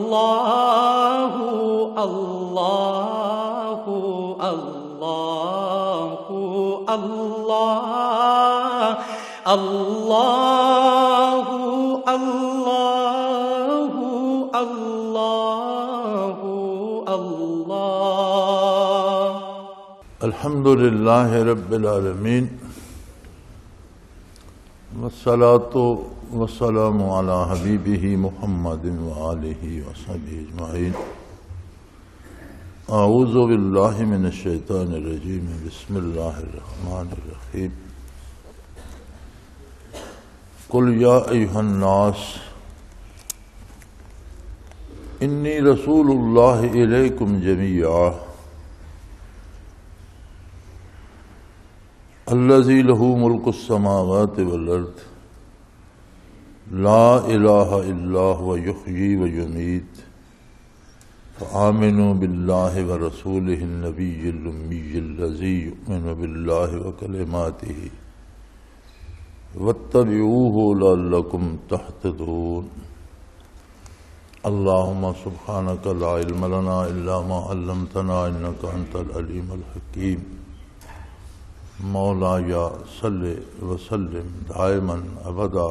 اللہ اللہ اللہ اللہ اللہ اللہ اللہ اللہ۔ الحمد للہ رب العالمین، والصلاة والسلام علی حبیبہ محمد وآلہ وصحبہ اجمعین۔ اعوذ باللہ من الشیطان الرجیم، بسم اللہ الرحمن الرحیم۔ قل یا ایھا الناس انی رسول اللہ الیکم جمیعا الذی لہ ملک السماوات والارض لا الہ الا هو یحیی ویمیت فآمنوا باللہ ورسولہ النبی الامی الذی یؤمن باللہ وکلماتہ واتبعوہ لعلکم تہتدون۔ اللہم سبحانک لا علم لنا الا ما علمتنا انک انت العلیم الحکیم۔ مولایا صلی وسلم دائما ابدا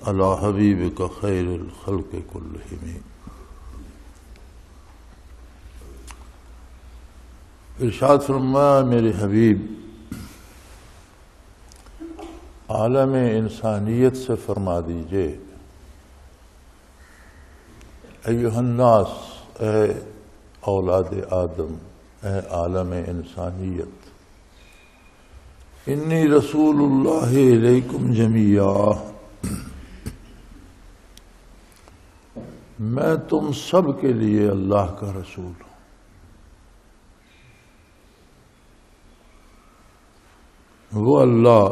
علی حبیبک خیر الخلق کلہم۔ ارشاد فرمایا میرے حبیب عالم انسانیت سے فرما دیجئے، ایھا الناس، اے اولاد آدم، اے عالم انسانیت، انی رسول اللہ علیکم جمیعا، میں تم سب کے لیے اللہ کا رسول ہوں۔ وہ اللہ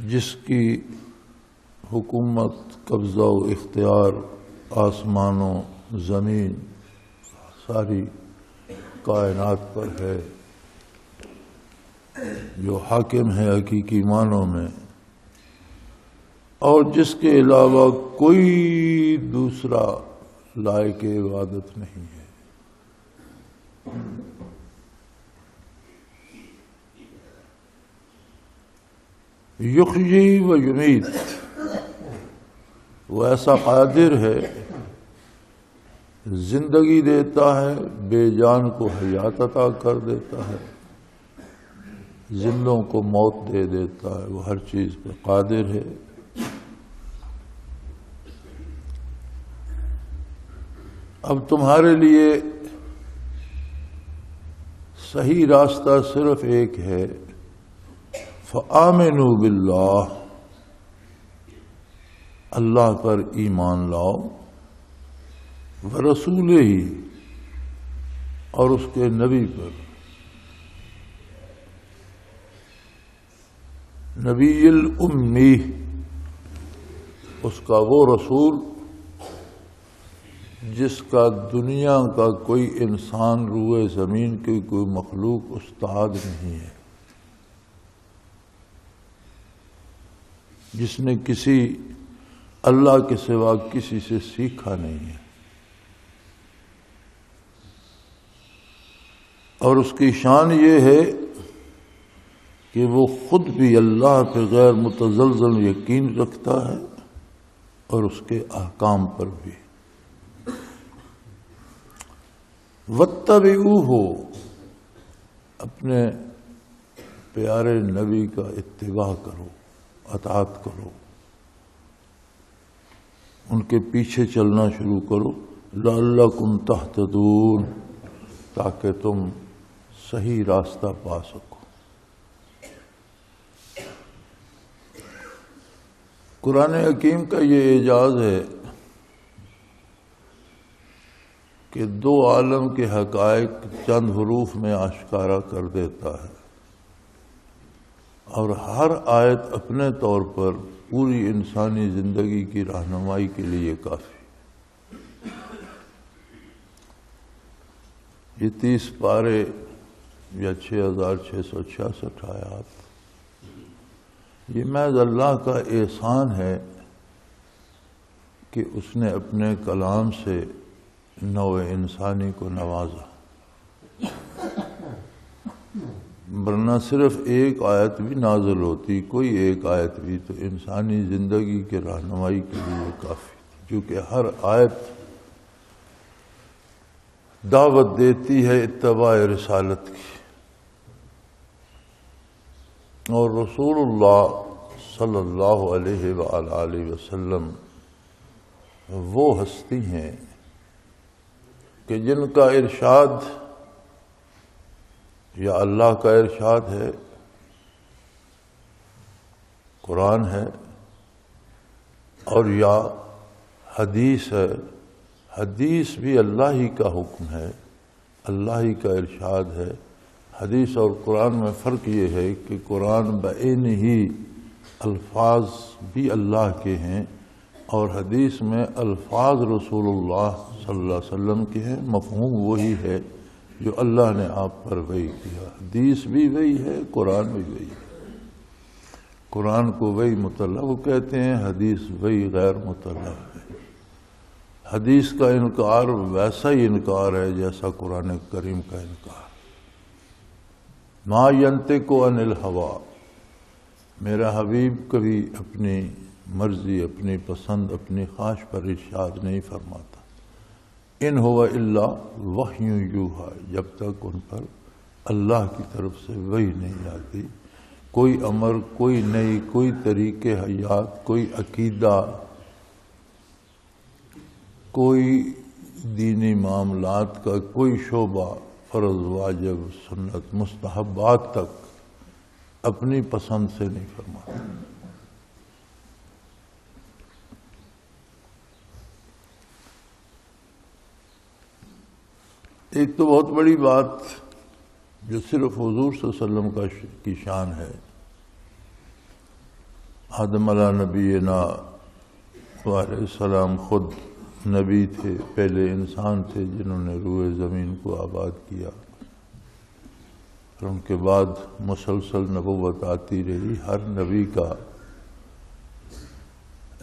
جس کی حکومت، قبضہ و اختیار آسمان و زمین ساری کائنات پر ہے، جو حاکم ہے حقیقی معنوں میں، اور جس کے علاوہ کوئی دوسرا لائق عبادت نہیں ہے۔ یحیی و یمیت، وہ ایسا قادر ہے، زندگی دیتا ہے، بے جان کو حیات عطا کر دیتا ہے، زندوں کو موت دے دیتا ہے، وہ ہر چیز پہ قادر ہے۔ اب تمہارے لیے صحیح راستہ صرف ایک ہے، فآمنوا باللہ، اللہ پر ایمان لاؤ، ورسولہ ہی، اور اس کے نبی پر، نبی الامی، اس کا وہ رسول جس کا دنیا کا کوئی انسان، روئے زمین کی کوئی مخلوق استاد نہیں ہے، جس نے کسی اللہ کے سوا کسی سے سیکھا نہیں ہے، اور اس کی شان یہ ہے کہ وہ خود بھی اللہ پہ غیر متزلزل یقین رکھتا ہے، اور اس کے احکام پر بھی۔ واتبعوہ، اپنے پیارے نبی کا اتباع کرو، اطاعت کرو، ان کے پیچھے چلنا شروع کرو، لعلکم تہتدون، تاکہ تم صحیح راستہ پا سکو۔ قرآن حکیم کا یہ اعجاز ہے کہ دو عالم کے حقائق چند حروف میں آشکارا کر دیتا ہے، اور ہر آیت اپنے طور پر پوری انسانی زندگی کی رہنمائی کے لیے کافی۔ یہ 30 پارے یا 6666 آیات، یہ محض اللہ کا احسان ہے کہ اس نے اپنے کلام سے نوع انسانی کو نوازا، ورنہ صرف ایک آیت بھی نازل ہوتی، کوئی ایک آیت بھی، تو انسانی زندگی کے رہنمائی کے لیے کافی تھی، کیونکہ ہر آیت دعوت دیتی ہے اتباع رسالت کی۔ اور رسول اللہ صلی اللہ علیہ وآلہ وسلم وہ ہستی ہیں کہ جن کا ارشاد یا اللہ کا ارشاد ہے، قرآن ہے، اور یا حدیث ہے۔ حدیث بھی اللہ ہی کا حکم ہے، اللہ ہی کا ارشاد ہے۔ حدیث اور قرآن میں فرق یہ ہے کہ قرآن بعین ہی الفاظ بھی اللہ کے ہیں، اور حدیث میں الفاظ رسول اللہ صلی اللہ علیہ وسلم کے ہیں، مفہوم وہی ہے جو اللہ نے آپ پر وحی کیا۔ حدیث بھی وہی ہے، قرآن بھی وہی ہے۔ قرآن کو وحی مطلب کہتے ہیں، حدیث وحی غیر مطلب ہے۔ حدیث کا انکار ویسا ہی انکار ہے جیسا قرآن کریم کا انکار۔ ما ینطق عن الہویٰ، میرا حبیب کبھی اپنی مرضی، اپنی پسند، اپنی خواہش پر ارشاد نہیں فرماتا۔ ان ہوا الا وحی یوحیٰ، جب تک ان پر اللہ کی طرف سے وحی نہیں آتی، کوئی امر، کوئی نئی، کوئی طریقے حیات، کوئی عقیدہ، کوئی دینی معاملات کا کوئی شعبہ، فرض، واجب، سنت، مستحبات تک اپنی پسند سے نہیں فرماتا۔ ایک تو بہت بڑی بات جو صرف حضور صلی اللہ علیہ وسلم کی شان ہے، آدم علیہ نبینا علیہ السلام خود نبی تھے، پہلے انسان تھے جنہوں نے روئے زمین کو آباد کیا، اور ان کے بعد مسلسل نبوت آتی رہی۔ ہر نبی کا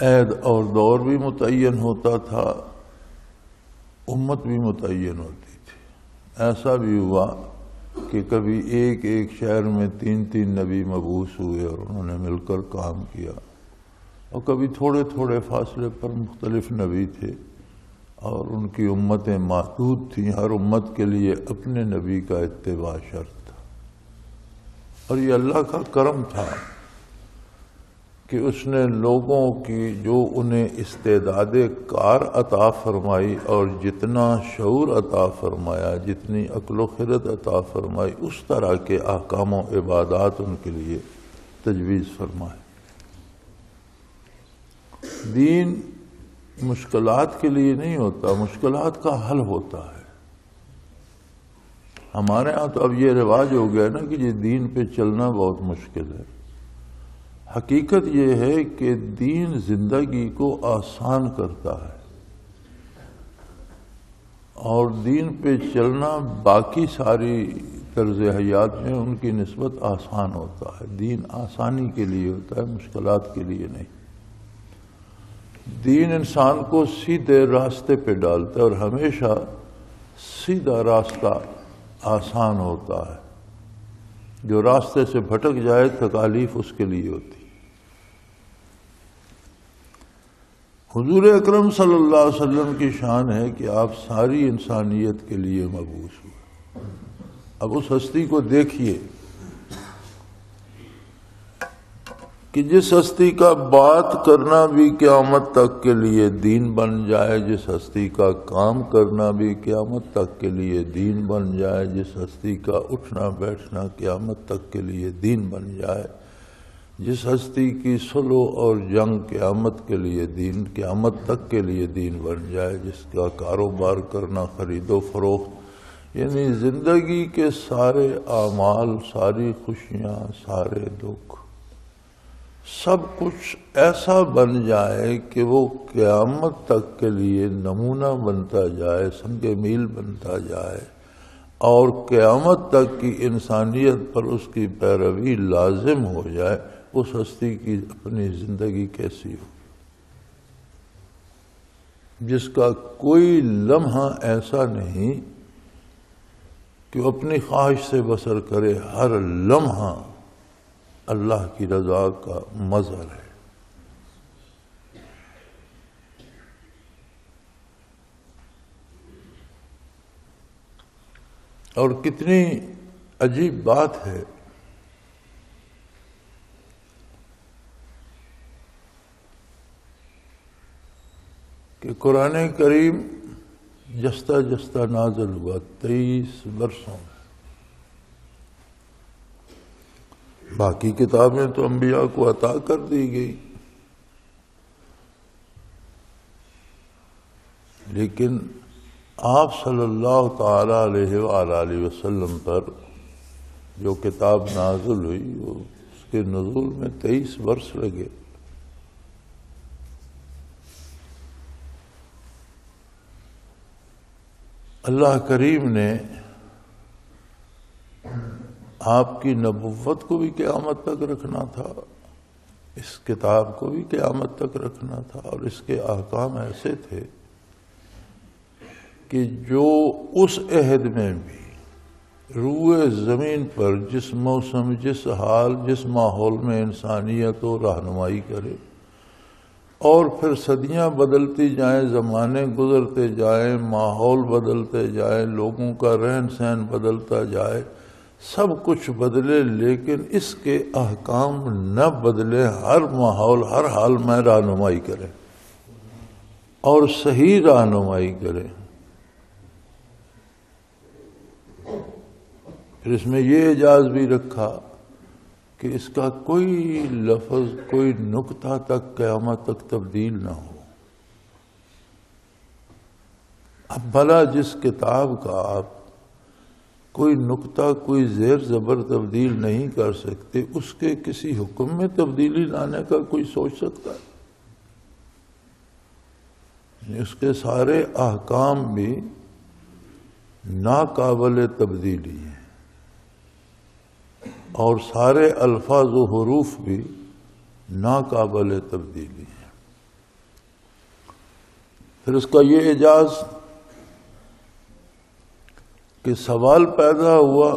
عہد اور دور بھی متعین ہوتا تھا، امت بھی متعین ہوتی تھی۔ ایسا بھی ہوا کہ کبھی ایک ایک شہر میں 3 نبی مبعوث ہوئے اور انہوں نے مل کر کام کیا، اور کبھی تھوڑے تھوڑے فاصلے پر مختلف نبی تھے، اور ان کی امتیں محدود تھیں۔ ہر امت کے لیے اپنے نبی کا اتباع شرط تھا، اور یہ اللہ کا کرم تھا کہ اس نے لوگوں کی جو انہیں استعداد کار عطا فرمائی اور جتنا شعور عطا فرمایا، جتنی عقل و خرد عطا فرمائی، اس طرح کے احکام و عبادات ان کے لیے تجویز فرمائے۔ دین مشکلات کے لیے نہیں ہوتا، مشکلات کا حل ہوتا ہے۔ ہمارے ہاں تو اب یہ رواج ہو گیا نا کہ یہ دین پہ چلنا بہت مشکل ہے۔ حقیقت یہ ہے کہ دین زندگی کو آسان کرتا ہے، اور دین پہ چلنا باقی ساری طرز حیات جو ہیں ان کی نسبت آسان ہوتا ہے۔ دین آسانی کے لیے ہوتا ہے، مشکلات کے لیے نہیں۔ دین انسان کو سیدھے راستے پہ ڈالتا ہے، اور ہمیشہ سیدھا راستہ آسان ہوتا ہے۔ جو راستے سے بھٹک جائے تکالیف اس کے لیے ہوتی۔ حضور اکرم صلی اللہ علیہ وسلم کی شان ہے کہ آپ ساری انسانیت کے لیے مبعوث ہوئے۔ اب اس ہستی کو دیکھیے کہ جس ہستی کا بات کرنا بھی قیامت تک کے لیے دین بن جائے، جس ہستی کا کام کرنا بھی قیامت تک کے لیے دین بن جائے، جس ہستی کا اٹھنا بیٹھنا قیامت تک کے لیے دین بن جائے، جس ہستی کی صلح اور جنگ قیامت کے لیے دین، قیامت تک کے لیے دین بن جائے، جس کا کاروبار کرنا، خرید و فروخت، یعنی زندگی کے سارے اعمال، ساری خوشیاں، سارے دکھ، سب کچھ ایسا بن جائے کہ وہ قیامت تک کے لیے نمونہ بنتا جائے، سنگ میل بنتا جائے، اور قیامت تک کی انسانیت پر اس کی پیروی لازم ہو جائے، اس ہستی کی اپنی زندگی کیسی ہو؟ جس کا کوئی لمحہ ایسا نہیں کہ وہ اپنی خواہش سے بسر کرے، ہر لمحہ اللہ کی رضا کا مظہر ہے۔ اور کتنی عجیب بات ہے کہ قرآن کریم جستہ جستہ نازل ہوا 23 برسوں میں۔ باقی کتابیں تو انبیاء کو عطا کر دی گئی، لیکن آپ صلی اللہ تعالی علیہ وآلہ وسلم پر جو کتاب نازل ہوئی اس کے نزول میں 23 برس لگے۔ اللہ کریم نے آپ کی نبوت کو بھی قیامت تک رکھنا تھا، اس کتاب کو بھی قیامت تک رکھنا تھا، اور اس کے احکام ایسے تھے کہ جو اس عہد میں بھی روئے زمین پر جس موسم، جس حال، جس ماحول میں انسانیت و رہنمائی کرے، اور پھر صدیاں بدلتی جائیں، زمانے گزرتے جائیں، ماحول بدلتے جائیں، لوگوں کا رہن سہن بدلتا جائے، سب کچھ بدلے، لیکن اس کے احکام نہ بدلے۔ ہر ماحول، ہر حال میں رہنمائی کرے اور صحیح رہنمائی کرے۔ پھر اس میں یہ اعجاز بھی رکھا کہ اس کا کوئی لفظ، کوئی نقطہ تک قیامت تک تبدیل نہ ہو۔ اب بھلا جس کتاب کا آپ کوئی نقطہ، کوئی زیر زبر تبدیل نہیں کر سکتے، اس کے کسی حکم میں تبدیلی لانے کا کوئی سوچ سکتا ہے؟ اس کے سارے احکام بھی ناقابل تبدیلی ہیں، اور سارے الفاظ و حروف بھی ناقابل تبدیلی ہیں۔ پھر اس کا یہ اعجاز کہ سوال پیدا ہوا،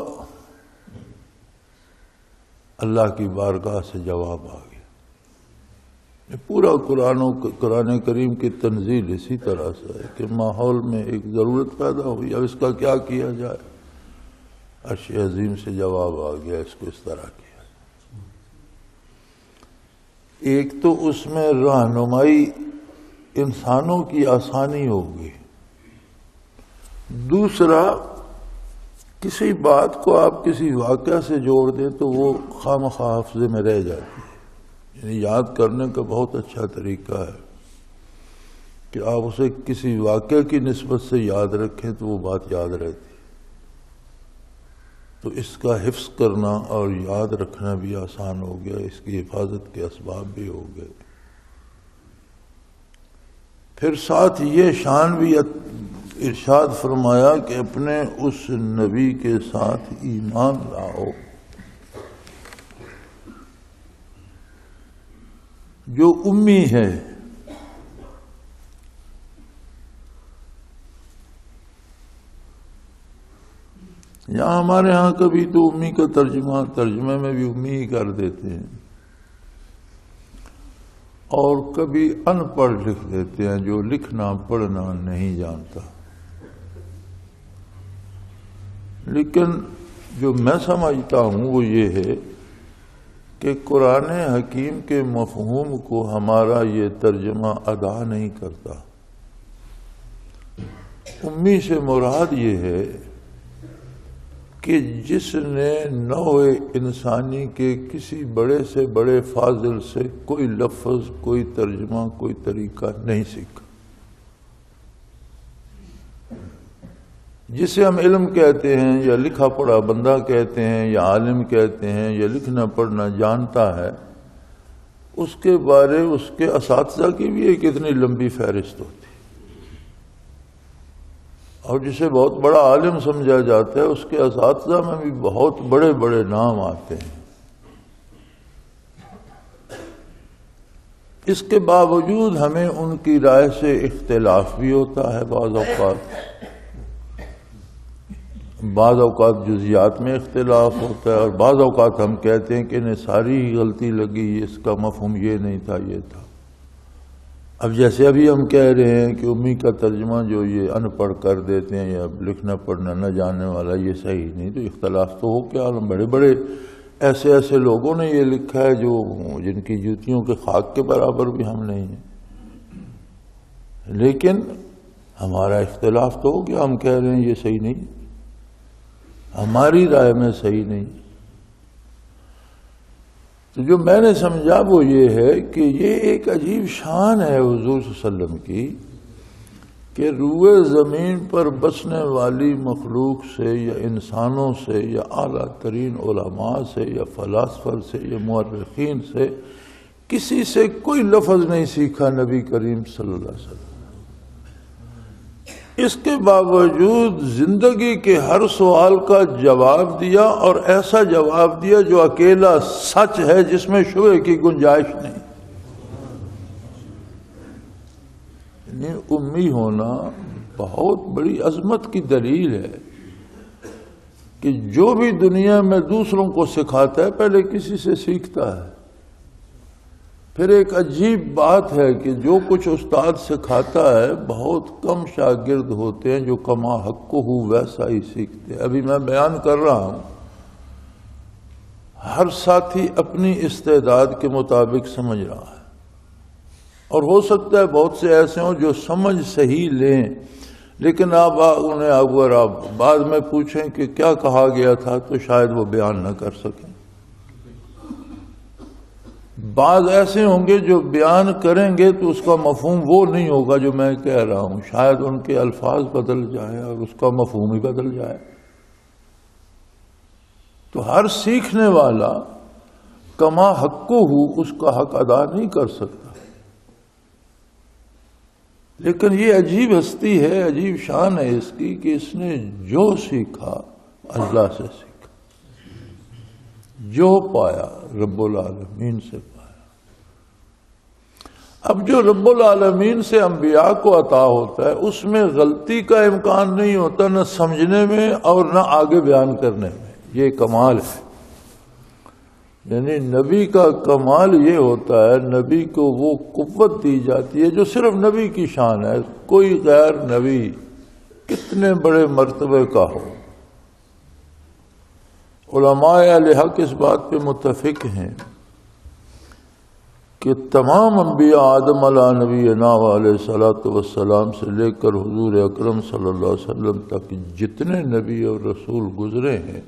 اللہ کی بارگاہ سے جواب آ گیا۔ یہ پورا قرآن کریم کی تنزیل اسی طرح سے ہے کہ ماحول میں ایک ضرورت پیدا ہوئی، اب اس کا کیا کیا جائے، عرش عظیم سے جواب آ گیا، اس کو اس طرح کیا۔ ایک تو اس میں رہنمائی انسانوں کی آسانی ہوگی، دوسرا کسی بات کو آپ کسی واقعہ سے جوڑ دیں تو وہ خواہ حافظے میں رہ جاتی ہے۔ یعنی یاد کرنے کا بہت اچھا طریقہ ہے کہ آپ اسے کسی واقعہ کی نسبت سے یاد رکھیں تو وہ بات یاد رہتی ہے، تو اس کا حفظ کرنا اور یاد رکھنا بھی آسان ہو گیا، اس کی حفاظت کے اسباب بھی ہو گئے۔ پھر ساتھ یہ شان بھی ارشاد فرمایا کہ اپنے اس نبی کے ساتھ ایمان لاؤ جو امی ہے۔ یہاں ہمارے ہاں کبھی تو امی کا ترجمے میں بھی امی ہی کر دیتے ہیں، اور کبھی ان پڑھ لکھ دیتے ہیں، جو لکھنا پڑھنا نہیں جانتا۔ لیکن جو میں سمجھتا ہوں وہ یہ ہے کہ قرآن حکیم کے مفہوم کو ہمارا یہ ترجمہ ادا نہیں کرتا۔ امی سے مراد یہ ہے کہ جس نے نوع انسانی کے کسی بڑے سے بڑے فاضل سے کوئی لفظ، کوئی ترجمہ، کوئی طریقہ نہیں سیکھا، جسے ہم علم کہتے ہیں یا لکھا پڑھا بندہ کہتے ہیں یا عالم کہتے ہیں یا لکھنا پڑھنا جانتا ہے، اس کے بارے اس کے اساتذہ کی بھی ایک اتنی لمبی فہرست ہوتی ہے، اور جسے بہت بڑا عالم سمجھا جاتا ہے اس کے اساتذہ میں بھی بہت بڑے بڑے نام آتے ہیں۔ اس کے باوجود ہمیں ان کی رائے سے اختلاف بھی ہوتا ہے بعض اوقات جزیات میں اختلاف ہوتا ہے، اور بعض اوقات ہم کہتے ہیں کہ انہیں ساری ہی غلطی لگی، اس کا مفہوم یہ نہیں تھا، یہ تھا۔ اب جیسے ابھی ہم کہہ رہے ہیں کہ امی کا ترجمہ جو یہ ان پڑھ کر دیتے ہیں یا لکھنا پڑھنا نہ جاننے والا، یہ صحیح نہیں، تو اختلاف تو ہو کیا، بڑے بڑے ایسے لوگوں نے یہ لکھا ہے جو جن کی جوتیوں کے خاک کے برابر بھی ہم نہیں ہیں، لیکن ہمارا اختلاف تو ہو گیا، ہم کہہ رہے ہیں یہ صحیح نہیں، ہماری رائے میں صحیح نہیں۔ تو جو میں نے سمجھا وہ یہ ہے کہ یہ ایک عجیب شان ہے حضور صلی اللہ علیہ وسلم کی کہ روئے زمین پر بسنے والی مخلوق سے یا انسانوں سے یا اعلیٰ ترین علماء سے یا فلاسفہ سے یا مورخین سے کسی سے کوئی لفظ نہیں سیکھا نبی کریم صلی اللہ علیہ وسلم۔ اس کے باوجود زندگی کے ہر سوال کا جواب دیا، اور ایسا جواب دیا جو اکیلا سچ ہے، جس میں شبہ کی گنجائش نہیں۔ یعنی امی ہونا بہت بڑی عظمت کی دلیل ہے کہ جو بھی دنیا میں دوسروں کو سکھاتا ہے پہلے کسی سے سیکھتا ہے۔ پھر ایک عجیب بات ہے کہ جو کچھ استاد سکھاتا ہے بہت کم شاگرد ہوتے ہیں جو کما حق ہو ویسا ہی سیکھتے ہیں۔ ابھی میں بیان کر رہا ہوں، ہر ساتھی اپنی استعداد کے مطابق سمجھ رہا ہے، اور ہو سکتا ہے بہت سے ایسے ہوں جو سمجھ صحیح لیں، لیکن انہیں اگر آپ بعد میں پوچھیں کہ کیا کہا گیا تھا تو شاید وہ بیان نہ کر سکیں۔ بعض ایسے ہوں گے جو بیان کریں گے تو اس کا مفہوم وہ نہیں ہوگا جو میں کہہ رہا ہوں، شاید ان کے الفاظ بدل جائیں اور اس کا مفہوم ہی بدل جائے۔ تو ہر سیکھنے والا کما حق ہو اس کا حق ادا نہیں کر سکتا، لیکن یہ عجیب ہستی ہے، عجیب شان ہے اس کی کہ اس نے جو سیکھا اللہ سے سیکھا، جو پایا رب العالمین سے پایا۔ اب جو رب العالمین سے انبیاء کو عطا ہوتا ہے اس میں غلطی کا امکان نہیں ہوتا، نہ سمجھنے میں اور نہ آگے بیان کرنے میں، یہ کمال ہے۔ یعنی نبی کا کمال یہ ہوتا ہے، نبی کو وہ قوت دی جاتی ہے جو صرف نبی کی شان ہے، کوئی غیر نبی کتنے بڑے مرتبے کا ہو۔ علماء اہل حق اس بات پہ متفق ہیں کہ تمام انبیاء آدم علیہ نبینا علیہ الصلوۃ والسلام سے لے کر حضور اکرم صلی اللہ علیہ وسلم تک جتنے نبی اور رسول گزرے ہیں،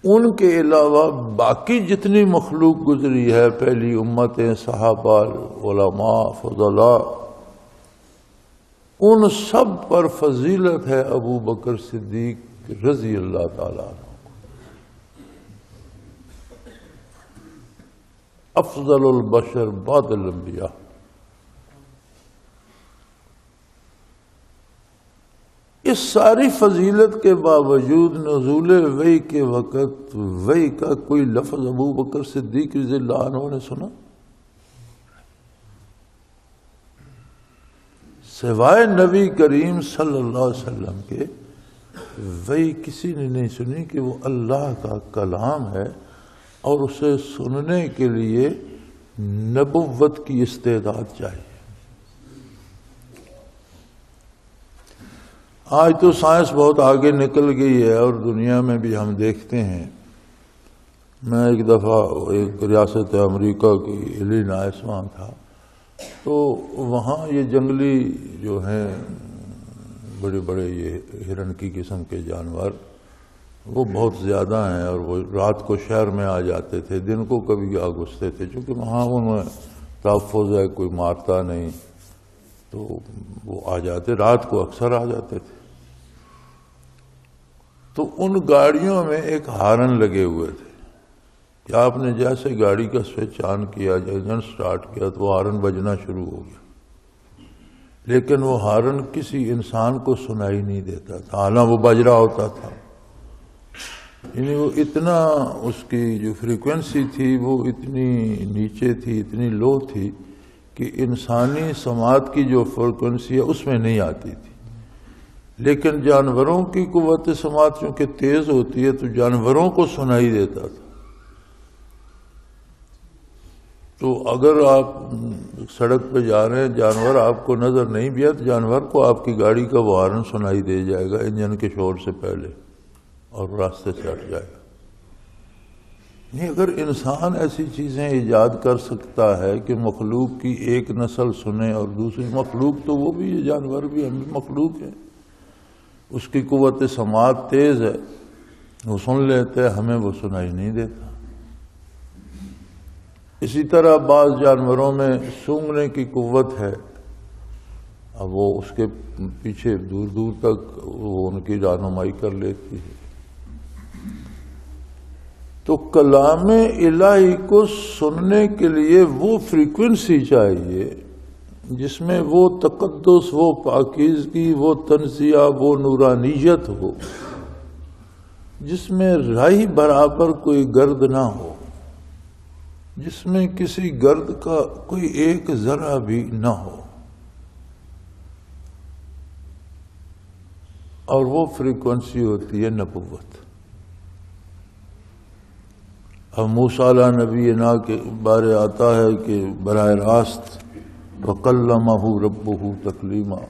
ان کے علاوہ باقی جتنی مخلوق گزری ہے، پہلی امتیں، صحابہ، علماء، فضلاء، ان سب پر فضیلت ہے ابو بکر صدیق رضی اللہ تعالیٰ عنہ، افضل البشر بعد الانبیاء۔ اس ساری فضیلت کے باوجود نزول وحی کے وقت وحی کا کوئی لفظ ابو بکر صدیق رضی اللہ عنہ نے سنا؟ سوائے نبی کریم صلی اللہ علیہ وسلم کے وحی کسی نے نہیں سنی کہ وہ اللہ کا کلام ہے اور اسے سننے کے لیے نبوت کی استعداد چاہیے۔ آج تو سائنس بہت آگے نکل گئی ہے اور دنیا میں بھی ہم دیکھتے ہیں۔ میں ایک دفعہ ایک ریاست امریکہ کی ایلینائس وہاں تھا، تو وہاں یہ جنگلی جو ہیں بڑے بڑے یہ ہرن کی قسم کے جانور وہ بہت زیادہ ہیں، اور وہ رات کو شہر میں آ جاتے تھے، دن کو کبھی آ گھستے تھے، چونکہ وہاں ان میں تحفظ ہے، کوئی مارتا نہیں، تو وہ آ جاتے، رات کو اکثر آ جاتے تھے۔ تو ان گاڑیوں میں ایک ہارن لگے ہوئے تھے کہ آپ نے جیسے گاڑی کا سوئچ آن کیا، انجن سٹارٹ کیا تو وہ ہارن بجنا شروع ہو گیا، لیکن وہ ہارن کسی انسان کو سنائی نہیں دیتا تھا، حالانکہ وہ بج رہا ہوتا تھا۔ یعنی وہ اتنا اس کی جو فریکوینسی تھی وہ اتنی نیچے تھی، اتنی لو تھی کہ انسانی سماعت کی جو فریکوینسی ہے اس میں نہیں آتی تھی. لیکن جانوروں کی قوت سماعت چونکہ تیز ہوتی ہے تو جانوروں کو سنائی دیتا تھا. تو اگر آپ سڑک پہ جا رہے ہیں، جانور آپ کو نظر نہیں بھی ہے تو جانور کو آپ کی گاڑی کا وہ ہارن سنائی دے جائے گا انجن کے شور سے پہلے، اور راستے سے ہٹ جائے گا. نہیں، اگر انسان ایسی چیزیں ایجاد کر سکتا ہے کہ مخلوق کی ایک نسل سنے اور دوسری مخلوق، تو وہ بھی یہ جانور بھی ہم بھی مخلوق ہیں. اس کی قوت سماعت تیز ہے، وہ سن لیتے، ہمیں وہ سنائی نہیں دیتا. اسی طرح بعض جانوروں میں سونگھنے کی قوت ہے، اب وہ اس کے پیچھے دور دور تک وہ ان کی رہنمائی کر لیتی ہے. تو کلام الہی کو سننے کے لیے وہ فریکوینسی چاہیے جس میں وہ تقدس، وہ پاکیزگی، وہ تنزیہ، وہ نورانیت ہو، جس میں رائی برابر کوئی گرد نہ ہو، جس میں کسی گرد کا کوئی ایک ذرہ بھی نہ ہو. اور وہ فریکوینسی ہوتی ہے نبوت. اب موسیٰ علیہ نبینا کے بارے آتا ہے کہ براہ راست وَكَلَّمَهُ رَبُّهُ تَكْلِيمًا،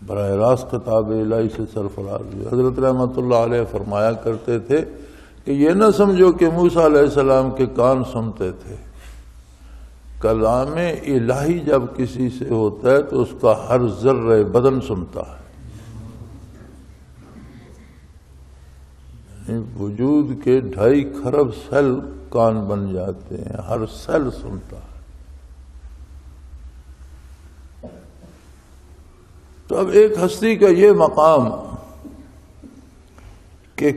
براہ راست خطاب الہی سے سرفراز ہوئے. حضرت رحمۃ اللہ علیہ فرمایا کرتے تھے کہ یہ نہ سمجھو کہ موسیٰ علیہ السلام کے کان سنتے تھے. کلام الہی جب کسی سے ہوتا ہے تو اس کا ہر ذرہ بدن سنتا ہے. وجود کے 2.5 کھرب سیل کان بن جاتے ہیں، ہر سیل سنتا ہے. تو اب ایک ہستی کا یہ مقام کہ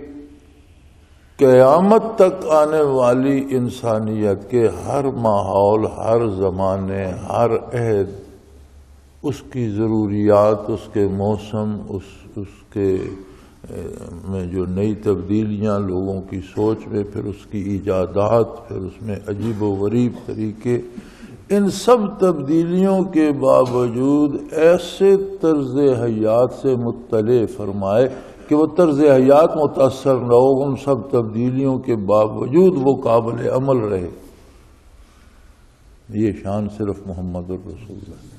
قیامت تک آنے والی انسانیت کے ہر ماحول، ہر زمانے، ہر عہد، اس کی ضروریات، اس کے موسم، اس کے میں جو نئی تبدیلیاں لوگوں کی سوچ میں، پھر اس کی ایجادات، پھر اس میں عجیب و غریب طریقے، ان سب تبدیلیوں کے باوجود ایسے طرز حیات سے مطلع فرمائے کہ وہ طرز حیات متاثر نہ ہو، ان سب تبدیلیوں کے باوجود وہ قابل عمل رہے. یہ شان صرف محمد الرسول اللہ.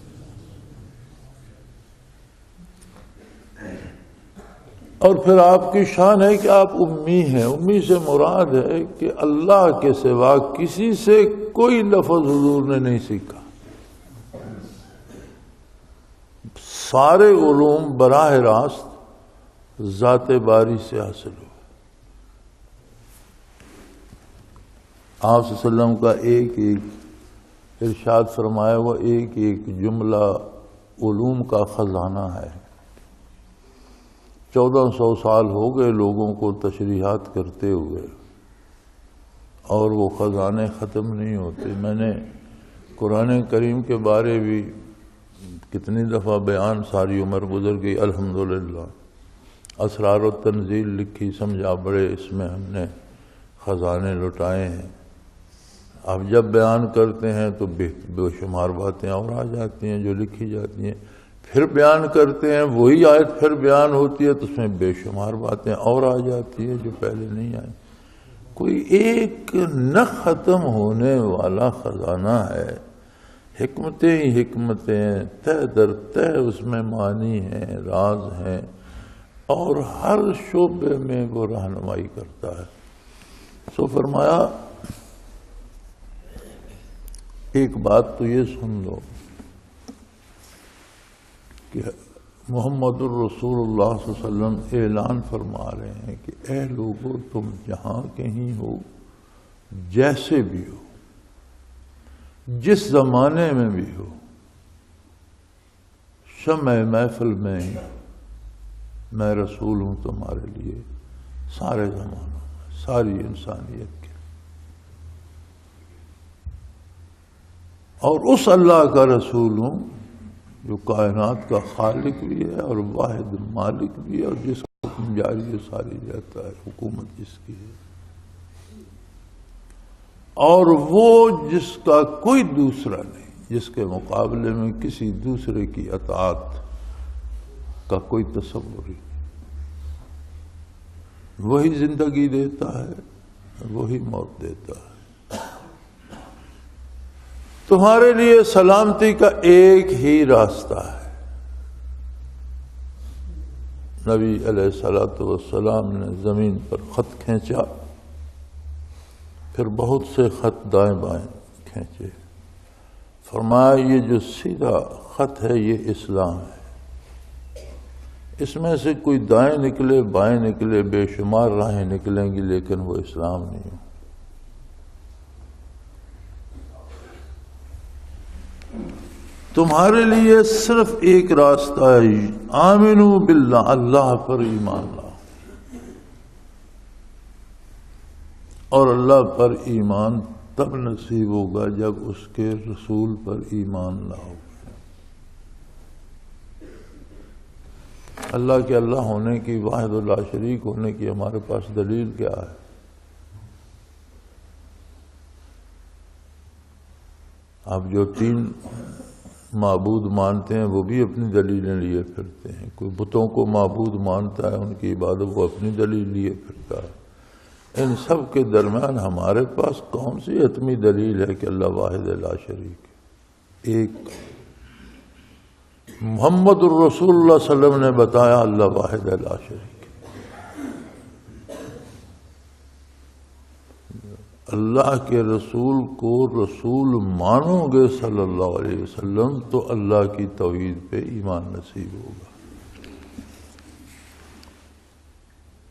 اور پھر آپ کی شان ہے کہ آپ امی ہیں. امی سے مراد ہے کہ اللہ کے سوا کسی سے کوئی لفظ حضور نے نہیں سیکھا. سارے علوم براہ راست ذات باری سے حاصل ہوئے. آپ صلی اللہ علیہ وسلم کا ایک ایک ارشاد فرمایا ہوا ایک ایک جملہ علوم کا خزانہ ہے. 1400 سال ہو گئے لوگوں کو تشریحات کرتے ہوئے، اور وہ خزانے ختم نہیں ہوتے. میں نے قرآن کریم کے بارے بھی کتنی دفعہ بیان، ساری عمر گزر گئی الحمدللہ. اسرار و تنزیل لکھی، سمجھا بڑے اس میں ہم نے خزانے لٹائے ہیں. اب جب بیان کرتے ہیں تو بے شمار باتیں اور آ جاتی ہیں جو لکھی جاتی ہیں. پھر بیان کرتے ہیں، وہی آیت پھر بیان ہوتی ہے تو اس میں بے شمار باتیں اور آ جاتی ہیں جو پہلے نہیں آئی. کوئی ایک نہ ختم ہونے والا خزانہ ہے. حکمتیں ہی حکمتیں، تہ در تہ اس میں معنی ہیں، راز ہیں، اور ہر شعبے میں وہ رہنمائی کرتا ہے. سو فرمایا ایک بات تو یہ سن لو کہ محمد الرسول اللہ صلی اللہ علیہ وسلم اعلان فرما رہے ہیں کہ اے لوگو، تم جہاں کہیں ہو، جیسے بھی ہو، جس زمانے میں بھی ہو، شمع محفل میں میں رسول ہوں تمہارے لیے، سارے زمانوں میں، ساری انسانیت کے. اور اس اللہ کا رسول ہوں جو کائنات کا خالق بھی ہے اور واحد مالک بھی ہے، اور جس کو حکم جاری و ساری رہتا ہے، حکومت جس کی ہے، اور وہ جس کا کوئی دوسرا نہیں، جس کے مقابلے میں کسی دوسرے کی اطاعت کا کوئی تصور ہی نہیں۔ وہی زندگی دیتا ہے، وہی موت دیتا ہے۔ تمہارے لیے سلامتی کا ایک ہی راستہ ہے۔ نبی علیہ الصلوۃ والسلام نے زمین پر خط کھینچا، پھر بہت سے خط دائیں بائیں کھینچے، فرمایا یہ جو سیدھا خط ہے یہ اسلام ہے، اس میں سے کوئی دائیں نکلے بائیں نکلے بے شمار راہیں نکلیں گی، لیکن وہ اسلام نہیں ہے۔ تمہارے لیے صرف ایک راستہ ہے، آمنو باللہ، اللہ پر ایمان لاؤ، اور اللہ پر ایمان تب نصیب ہوگا جب اس کے رسول پر ایمان لاؤ۔ اللہ کے اللہ ہونے کی، واحد لا شریک ہونے کی ہمارے پاس دلیل کیا ہے؟ آپ جو 3 معبود مانتے ہیں وہ بھی اپنی دلیلیں لیے پھرتے ہیں۔ کوئی بتوں کو معبود مانتا ہے، ان کی عبادت کو اپنی دلیل لیے پھرتا ہے۔ ان سب کے درمیان ہمارے پاس کون سی حتمی دلیل ہے کہ اللہ واحد لا شریک ہے؟ ایک محمد الرسول اللہ صلی اللہ علیہ وسلم نے بتایا اللہ واحد لا شریک ہے۔ اللہ کے رسول کو رسول مانو گے صلی اللہ علیہ وسلم تو اللہ کی توحید پہ ایمان نصیب ہوگا۔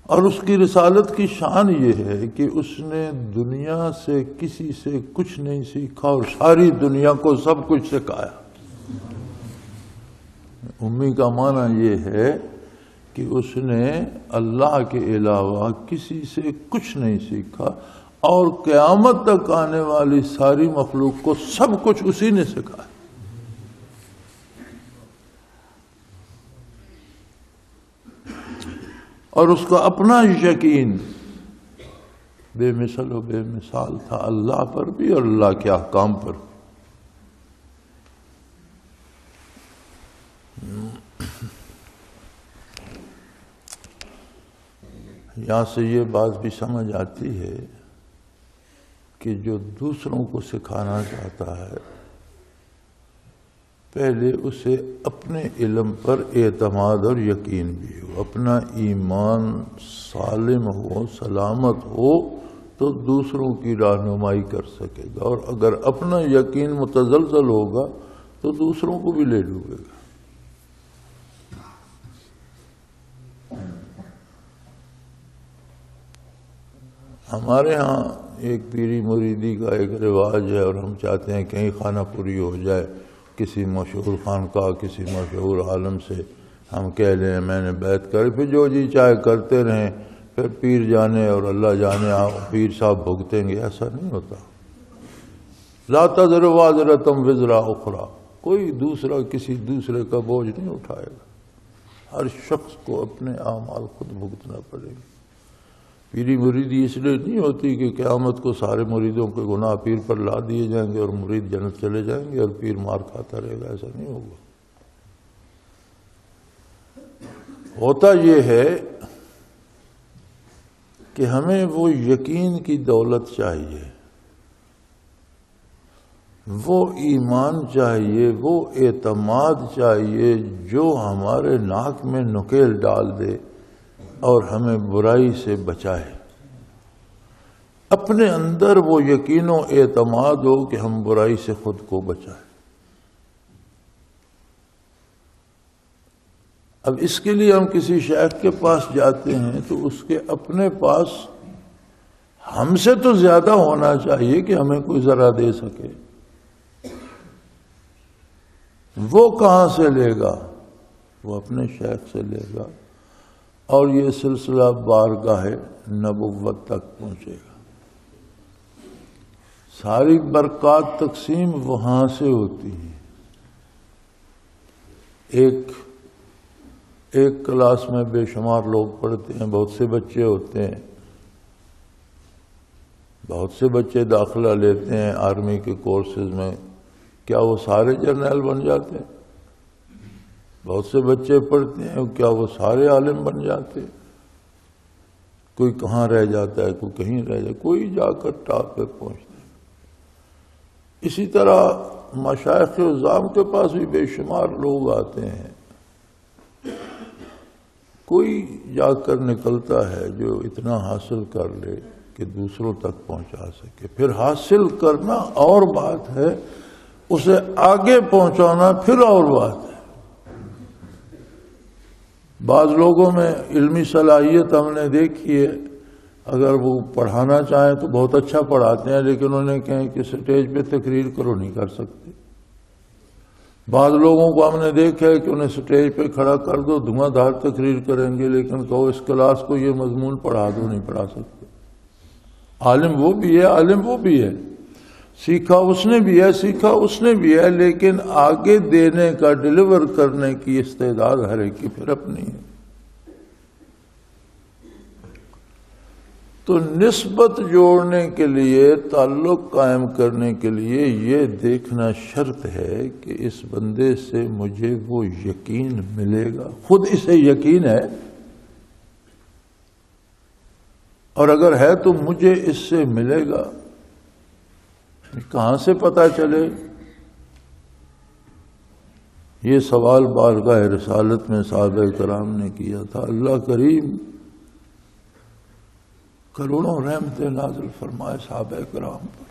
اور اس کی رسالت کی شان یہ ہے کہ اس نے دنیا سے کسی سے کچھ نہیں سیکھا اور ساری دنیا کو سب کچھ سکھایا۔ امی کا معنی یہ ہے کہ اس نے اللہ کے علاوہ کسی سے کچھ نہیں سیکھا، اور قیامت تک آنے والی ساری مخلوق کو سب کچھ اسی نے سکھایا۔ اور اس کا اپنا یقین بے مثل و بے مثال تھا، اللہ پر بھی اور اللہ کے احکام پر۔ یہاں سے یہ بات بھی سمجھ آتی ہے کہ جو دوسروں کو سکھانا چاہتا ہے پہلے اسے اپنے علم پر اعتماد اور یقین بھی ہو، اپنا ایمان سالم ہو، سلامت ہو، تو دوسروں کی رہنمائی کر سکے گا، اور اگر اپنا یقین متزلزل ہوگا تو دوسروں کو بھی لے ڈوبے گا۔ ہمارے ہاں ایک پیری مریدی کا ایک رواج ہے، اور ہم چاہتے ہیں کہیں خانہ پوری ہو جائے، کسی مشہور خانقاہ کسی مشہور عالم سے ہم کہہ لیں میں نے بیعت کری، پھر جو جی چاہے کرتے رہیں، پھر پیر جانے اور اللہ جانے پیر صاحب بھگتیں گے۔ ایسا نہیں ہوتا۔ لا تزر وازرۃ وزر اخری، کوئی دوسرا کسی دوسرے کا بوجھ نہیں اٹھائے گا، ہر شخص کو اپنے اعمال خود بھگتنا پڑے گا۔ پیری مریدی اس لیے نہیں ہوتی کہ قیامت کو سارے مریدوں کے گناہ پیر پر لا دیے جائیں گے اور مرید جنت چلے جائیں گے اور پیر مار کھاتا رہے گا، ایسا نہیں ہوگا۔ ہوتا یہ ہے کہ ہمیں وہ یقین کی دولت چاہیے، وہ ایمان چاہیے، وہ اعتماد چاہیے جو ہمارے ناک میں نکیل ڈال دے اور ہمیں برائی سے بچائے۔ اپنے اندر وہ یقین و اعتماد ہو کہ ہم برائی سے خود کو بچائیں۔ اب اس کے لیے ہم کسی شیخ کے پاس جاتے ہیں تو اس کے اپنے پاس ہم سے تو زیادہ ہونا چاہیے کہ ہمیں کوئی ذرا دے سکے۔ وہ کہاں سے لے گا؟ وہ اپنے شیخ سے لے گا، اور یہ سلسلہ بارگاہ نبوت تک پہنچے گا۔ ساری برکات تقسیم وہاں سے ہوتی ہے۔ ایک ایک کلاس میں بے شمار لوگ پڑھتے ہیں، بہت سے بچے ہوتے ہیں، بہت سے بچے داخلہ لیتے ہیں آرمی کے کورسز میں، کیا وہ سارے جرنیل بن جاتے ہیں؟ بہت سے بچے پڑھتے ہیں، کیا وہ سارے عالم بن جاتے ہیں؟ کوئی کہاں رہ جاتا ہے، کوئی کہیں رہ جاتا ہے، کوئی جا کر ٹاپ پہ پہنچتا ہے۔ اسی طرح مشائخ عظام کے پاس بھی بے شمار لوگ آتے ہیں، کوئی جا کر نکلتا ہے جو اتنا حاصل کر لے کہ دوسروں تک پہنچا سکے۔ پھر حاصل کرنا اور بات ہے، اسے آگے پہنچانا پھر اور بات ہے۔ بعض لوگوں میں علمی صلاحیت ہم نے دیکھی ہے، اگر وہ پڑھانا چاہیں تو بہت اچھا پڑھاتے ہیں، لیکن انہیں کہیں کہ سٹیج پہ تقریر کرو، نہیں کر سکتے۔ بعض لوگوں کو ہم نے دیکھا ہے کہ انہیں سٹیج پہ کھڑا کر دو، دھواں دھار تقریر کریں گے، لیکن کہو اس کلاس کو یہ مضمون پڑھا دو، نہیں پڑھا سکتے۔ عالم وہ بھی ہے، عالم وہ بھی ہے، سیکھا اس نے بھی ہے، سیکھا اس نے بھی ہے، لیکن آگے دینے کا، ڈیلیور کرنے کی استعداد ہر ایک کی پھر اپنی ہے۔ تو نسبت جوڑنے کے لیے، تعلق قائم کرنے کے لیے یہ دیکھنا شرط ہے کہ اس بندے سے مجھے وہ یقین ملے گا، خود اسے یقین ہے، اور اگر ہے تو مجھے اس سے ملے گا۔ کہاں سے پتہ چلے؟ یہ سوال بارگاہ رسالت میں صحابہ کرام نے کیا تھا۔ اللہ کریم کروڑوں رحمتیں نازل فرمائے صحابہ کرام پر۔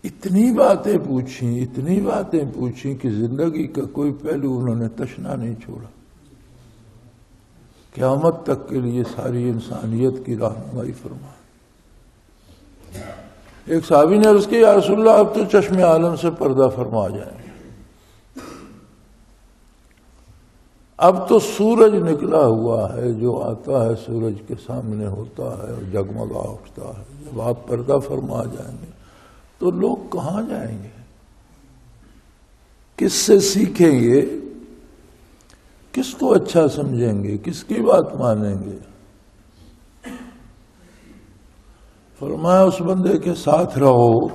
اتنی باتیں پوچھیں، اتنی باتیں پوچھیں کہ زندگی کا کوئی پہلو انہوں نے تشنا نہیں چھوڑا۔ قیامت تک کے لیے ساری انسانیت کی رہنمائی فرمائے۔ ایک صحابی نے عرض کی، یا رسول اللہ اب تو چشم عالم سے پردہ فرما جائیں، اب تو سورج نکلا ہوا ہے، جو آتا ہے سورج کے سامنے ہوتا ہے اور جگمگا اٹھتا ہے، جب آپ پردہ فرما جائیں گے تو لوگ کہاں جائیں گے؟ کس سے سیکھیں گے؟ کس کو اچھا سمجھیں گے؟ کس کی بات مانیں گے؟ فرمایا اس بندے کے ساتھ رہو۔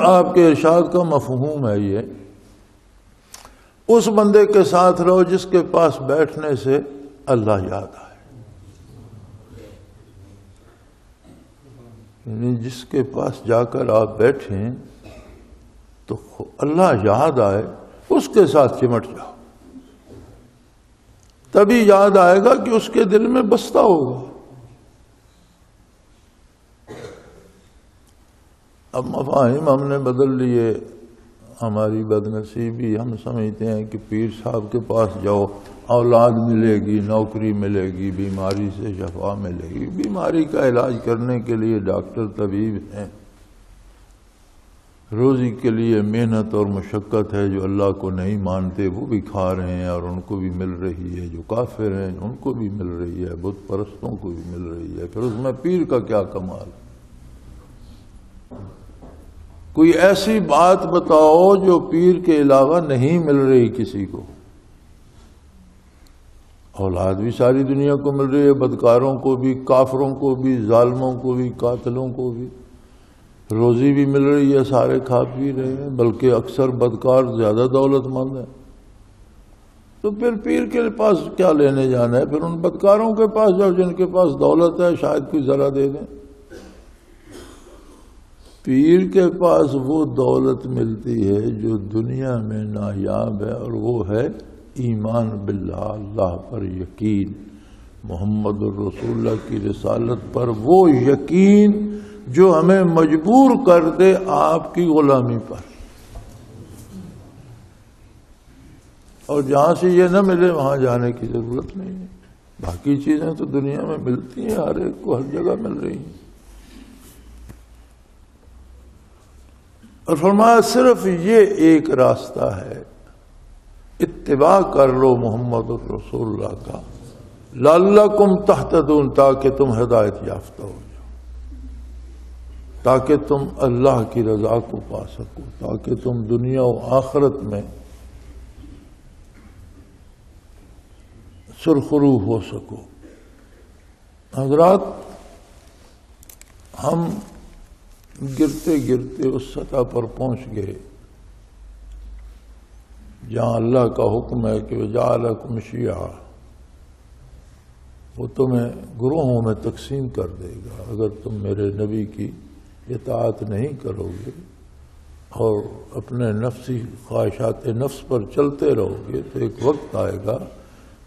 آپ کے ارشاد کا مفہوم ہے یہ، اس بندے کے ساتھ رہو جس کے پاس بیٹھنے سے اللہ یاد آئے، یعنی جس کے پاس جا کر آپ بیٹھیں تو اللہ یاد آئے، اس کے ساتھ چمٹ جاؤ، تبھی یاد آئے گا کہ اس کے دل میں بستا ہوگا۔ اب مفاہیم ہم نے بدل لیے، ہماری بدنصیبی، ہم سمجھتے ہیں کہ پیر صاحب کے پاس جاؤ، اولاد ملے گی، نوکری ملے گی، بیماری سے شفا ملے گی۔ بیماری کا علاج کرنے کے لیے ڈاکٹر طبیب ہیں، روزی کے لیے محنت اور مشقت ہے، جو اللہ کو نہیں مانتے وہ بھی کھا رہے ہیں اور ان کو بھی مل رہی ہے، جو کافر ہیں ان کو بھی مل رہی ہے، بت پرستوں کو بھی مل رہی ہے، پھر اس میں پیر کا کیا کمال؟ کوئی ایسی بات بتاؤ جو پیر کے علاوہ نہیں مل رہی کسی کو۔ اولاد بھی ساری دنیا کو مل رہی ہے، بدکاروں کو بھی، کافروں کو بھی، ظالموں کو بھی، قاتلوں کو بھی، روزی بھی مل رہی ہے، سارے کھا پی رہے ہیں، بلکہ اکثر بدکار زیادہ دولت مند ہیں۔ تو پھر پیر کے پاس کیا لینے جانا ہے؟ پھر ان بدکاروں کے پاس جاؤ جن کے پاس دولت ہے، شاید کوئی ذرا دے دیں۔ پیر کے پاس وہ دولت ملتی ہے جو دنیا میں نایاب ہے، اور وہ ہے ایمان باللہ، اللہ پر یقین، محمد الرسول اللہ کی رسالت پر وہ یقین جو ہمیں مجبور کر دے آپ کی غلامی پر۔ اور جہاں سے یہ نہ ملے وہاں جانے کی ضرورت نہیں ہے، باقی چیزیں تو دنیا میں ملتی ہیں، ہر ایک کو ہر جگہ مل رہی ہیں۔ اور فرمایا صرف یہ ایک راستہ ہے، اتباع کر لو محمد الرسول اللہ کا، لعلکم تہتدون، تاکہ تم ہدایت یافتہ ہو جاؤ، تاکہ تم اللہ کی رضا کو پا سکو، تاکہ تم دنیا و آخرت میں سرخرو ہو سکو۔ حضرات، ہم گرتے گرتے اس سطح پر پہنچ گئے جہاں اللہ کا حکم ہے کہ وَجَعَلَكُمْ شِيَعًا، وہ تمہیں گروہوں میں تقسیم کر دے گا اگر تم میرے نبی کی اطاعت نہیں کرو گے اور اپنے نفسی خواہشات نفس پر چلتے رہو گے تو ایک وقت آئے گا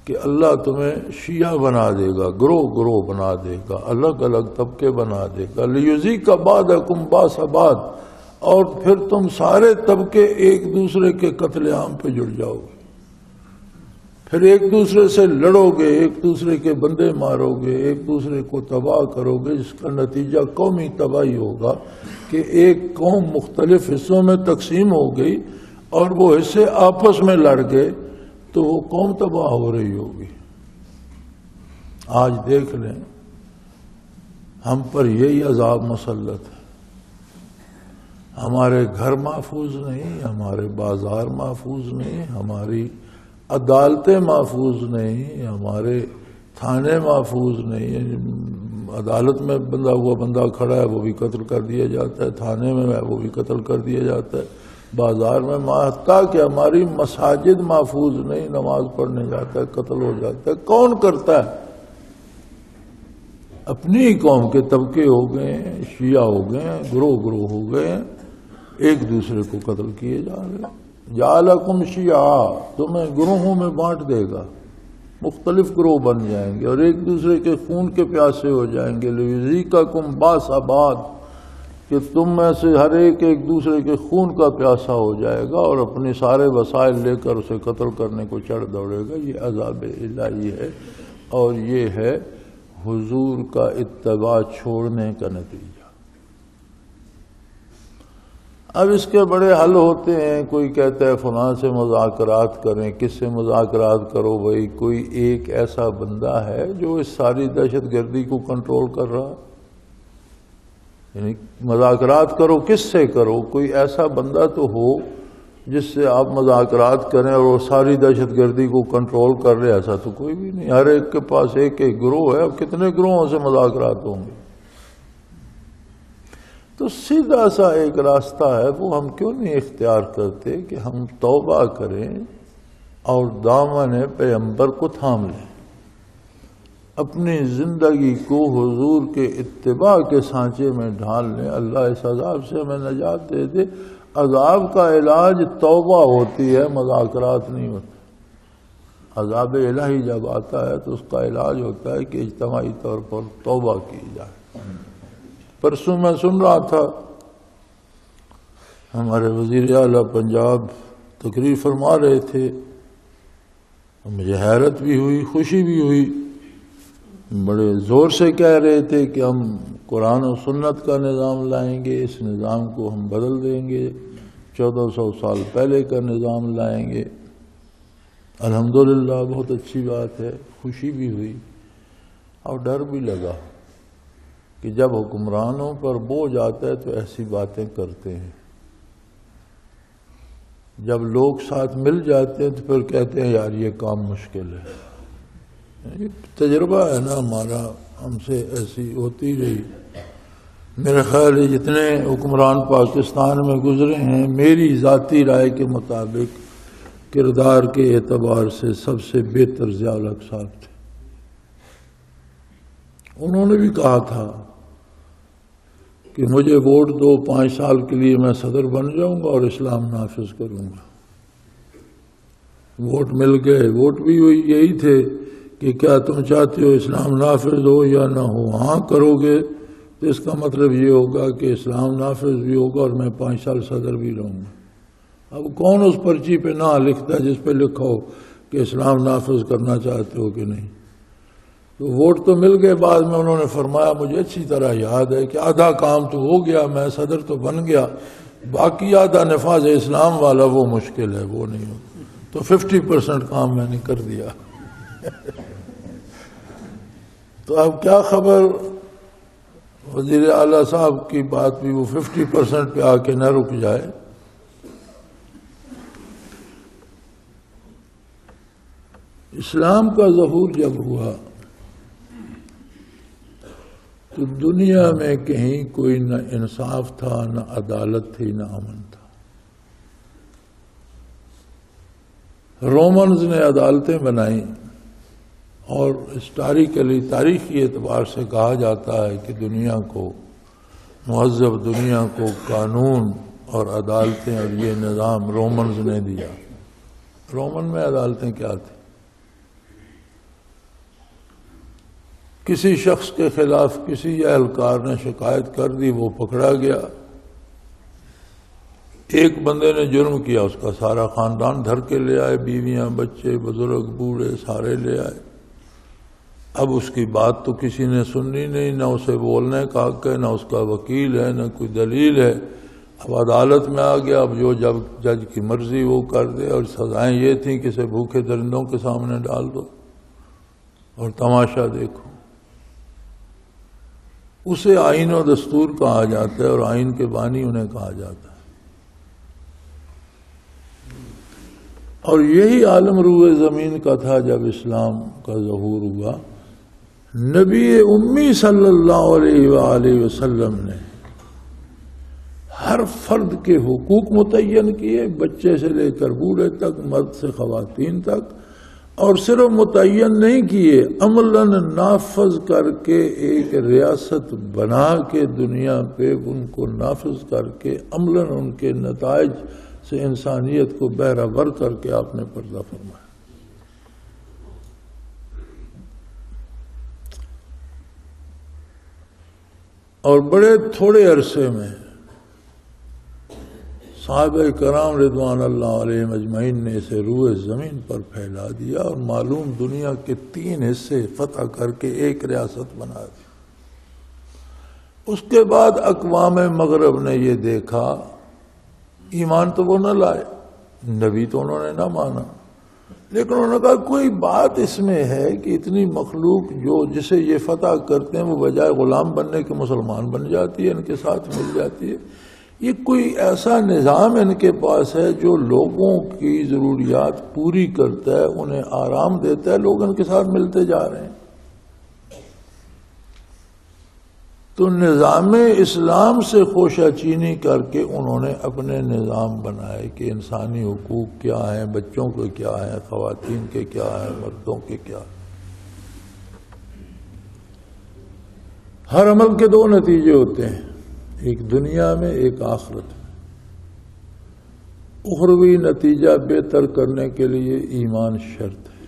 کہ اللہ تمہیں شیعہ بنا دے گا، گروہ گروہ بنا دے گا، الگ الگ طبقے بنا دے گا، لِيُذِيقَ بَعْضَكُمْ بَأْسَ بَعْضٍ، اور پھر تم سارے طبقے ایک دوسرے کے قتل عام پہ جڑ جاؤ گے، پھر ایک دوسرے سے لڑو گے، ایک دوسرے کے بندے مارو گے، ایک دوسرے کو تباہ کرو گے، جس کا نتیجہ قومی تباہی ہوگا کہ ایک قوم مختلف حصوں میں تقسیم ہو گئی اور وہ حصے آپس میں لڑ گئے تو وہ قوم تباہ ہو رہی ہوگی۔ آج دیکھ لیں ہم پر یہی عذاب مسلط ہے، ہمارے گھر محفوظ نہیں، ہمارے بازار محفوظ نہیں، ہماری عدالتیں محفوظ نہیں، ہمارے تھانے محفوظ نہیں، عدالت میں بندہ کھڑا ہے وہ بھی قتل کر دیا جاتا ہے، تھانے میں وہ بھی قتل کر دیا جاتا ہے، بازار میں حتیٰ کہ ہماری مساجد محفوظ نہیں، نماز پڑھنے جاتا ہے قتل ہو جاتا ہے۔ کون کرتا ہے؟ اپنی ہی قوم کے طبقے ہو گئے ہیں، شیعہ ہو گئے ہیں، گروہ گروہ ہو گئے ہیں، ایک دوسرے کو قتل کیے جا رہے ہیں۔ جعلکم شیعا، تمہیں گروہوں میں بانٹ دے گا، مختلف گروہ بن جائیں گے اور ایک دوسرے کے خون کے پیاسے ہو جائیں گے، لیذیقکم باس بعض، کہ تم میں سے ہر ایک ایک دوسرے کے خون کا پیاسا ہو جائے گا اور اپنے سارے وسائل لے کر اسے قتل کرنے کو چڑھ دوڑے گا۔ یہ عذاب الہی ہے اور یہ ہے حضور کا اتباع چھوڑنے کا نتیجہ۔ اب اس کے بڑے حل ہوتے ہیں، کوئی کہتا ہے فلاں سے مذاکرات کریں، کس سے مذاکرات کرو بھائی؟ کوئی ایک ایسا بندہ ہے جو اس ساری دہشت گردی کو کنٹرول کر رہا، یعنی مذاکرات کرو کس سے کرو؟ کوئی ایسا بندہ تو ہو جس سے آپ مذاکرات کریں اور وہ ساری دہشت گردی کو کنٹرول کر رہے، ایسا تو کوئی بھی نہیں، ہر ایک کے پاس ایک ایک گروہ ہے، اب کتنے گروہوں سے مذاکرات ہوں گے؟ تو سیدھا سا ایک راستہ ہے، وہ ہم کیوں نہیں اختیار کرتے کہ ہم توبہ کریں اور دامن پیغمبر کو تھام لیں، اپنی زندگی کو حضور کے اتباع کے سانچے میں ڈھال لیں۔ اللہ اس عذاب سے ہمیں نجات دے دے۔ عذاب کا علاج توبہ ہوتی ہے، مذاکرات نہیں ہوتا۔ عذاب الہی جب آتا ہے تو اس کا علاج ہوتا ہے کہ اجتماعی طور پر توبہ کی جائے۔ پرسوں میں سن رہا تھا ہمارے وزیر اعلیٰ پنجاب تقریر فرما رہے تھے، مجھے حیرت بھی ہوئی، خوشی بھی ہوئی، بڑے زور سے کہہ رہے تھے کہ ہم قرآن و سنت کا نظام لائیں گے، اس نظام کو ہم بدل دیں گے، 1400 سال پہلے کا نظام لائیں گے۔ الحمدللہ بہت اچھی بات ہے، خوشی بھی ہوئی اور ڈر بھی لگا کہ جب حکمرانوں پر بوجھ آتا ہے تو ایسی باتیں کرتے ہیں، جب لوگ ساتھ مل جاتے ہیں تو پھر کہتے ہیں یار یہ کام مشکل ہے۔ یہ تجربہ ہے نا ہمارا، ہم سے ایسی ہوتی رہی۔ میرے خیال ہے جتنے حکمران پاکستان میں گزرے ہیں، میری ذاتی رائے کے مطابق کردار کے اعتبار سے سب سے بہتر ضیاء الحق صاحب تھے۔ انہوں نے بھی کہا تھا کہ مجھے ووٹ دو، 5 سال کے لیے میں صدر بن جاؤں گا اور اسلام نافذ کروں گا۔ ووٹ مل گئے، ووٹ بھی یہی تھے کہ کیا تم چاہتے ہو اسلام نافذ ہو یا نہ ہو؟ ہاں کرو گے تو اس کا مطلب یہ ہوگا کہ اسلام نافذ بھی ہوگا اور میں 5 سال صدر بھی رہوں گا۔ اب کون اس پرچی پہ نہ لکھتا ہے جس پہ لکھا ہو کہ اسلام نافذ کرنا چاہتے ہو کہ نہیں؟ تو ووٹ تو مل گئے۔ بعد میں انہوں نے فرمایا مجھے اچھی طرح یاد ہے کہ آدھا کام تو ہو گیا، میں صدر تو بن گیا، باقی آدھا نفاذ اسلام والا وہ مشکل ہے، وہ نہیں ہو، تو 50% کام میں نے کر دیا۔ تو اب کیا خبر وزیر اعلیٰ صاحب کی بات بھی وہ 50% پہ آ کے نہ رک جائے۔ اسلام کا ظہور جب ہوا تو دنیا میں کہیں کوئی نہ انصاف تھا، نہ عدالت تھی، نہ امن تھا۔ رومنز نے عدالتیں بنائیں، اور ہسٹوریکلی تاریخی اعتبار سے کہا جاتا ہے کہ دنیا کو، مہذب دنیا کو قانون اور عدالتیں اور یہ نظام رومنز نے دیا۔ رومن میں عدالتیں کیا تھیں؟ کسی شخص کے خلاف کسی اہلکار نے شکایت کر دی، وہ پکڑا گیا، ایک بندے نے جرم کیا، اس کا سارا خاندان دھر کے لے آئے، بیویاں، بچے، بزرگ، بوڑھے سارے لے آئے۔ اب اس کی بات تو کسی نے سننی نہیں، نہ اسے بولنے کا حق ہے، نہ اس کا وکیل ہے، نہ کوئی دلیل ہے۔ اب عدالت میں آ گیا، اب جو جب جج کی مرضی وہ کر دے، اور سزائیں یہ تھیں کہ اسے بھوکے درندوں کے سامنے ڈال دو اور تماشا دیکھو۔ اسے آئین و دستور کہا جاتا ہے، اور آئین کے بانی انہیں کہا جاتا ہے۔ اور یہی عالم روئے زمین کا تھا جب اسلام کا ظہور ہوا۔ نبی امی صلی اللہ علیہ وآلہ وسلم نے ہر فرد کے حقوق متعین کیے، بچے سے لے کر بوڑھے تک، مرد سے خواتین تک، اور صرف متعین نہیں کیے، عملاً نافذ کر کے ایک ریاست بنا کے دنیا پہ ان کو نافذ کر کے عملاً ان کے نتائج سے انسانیت کو بہرہ ور کر کے آپ نے پردہ فرمایا۔ اور بڑے تھوڑے عرصے میں صحابہ کرام رضوان اللہ علیہم اجمعین نے اسے روئے زمین پر پھیلا دیا، اور معلوم دنیا کے 3 حصے فتح کر کے ایک ریاست بنا دی۔ اس کے بعد اقوام مغرب نے یہ دیکھا، ایمان تو وہ نہ لائے، نبی تو انہوں نے نہ مانا، لیکن انہوں نے کہا کوئی بات اس میں ہے کہ اتنی مخلوق جو جسے یہ فتح کرتے ہیں وہ بجائے غلام بننے کے مسلمان بن جاتی ہے، ان کے ساتھ مل جاتی ہے۔ یہ کوئی ایسا نظام ان کے پاس ہے جو لوگوں کی ضروریات پوری کرتا ہے، انہیں آرام دیتا ہے، لوگ ان کے ساتھ ملتے جا رہے ہیں۔ تو نظام اسلام سے خوشہ چینی کر کے انہوں نے اپنے نظام بنائے کہ انسانی حقوق کیا ہیں، بچوں کے کیا ہیں، خواتین کے کیا ہیں، مردوں کے کیا ہیں۔ ہر عمل کے 2 نتیجے ہوتے ہیں، ایک دنیا میں، ایک آخرت میں۔ اخروی نتیجہ بہتر کرنے کے لیے ایمان شرط ہے،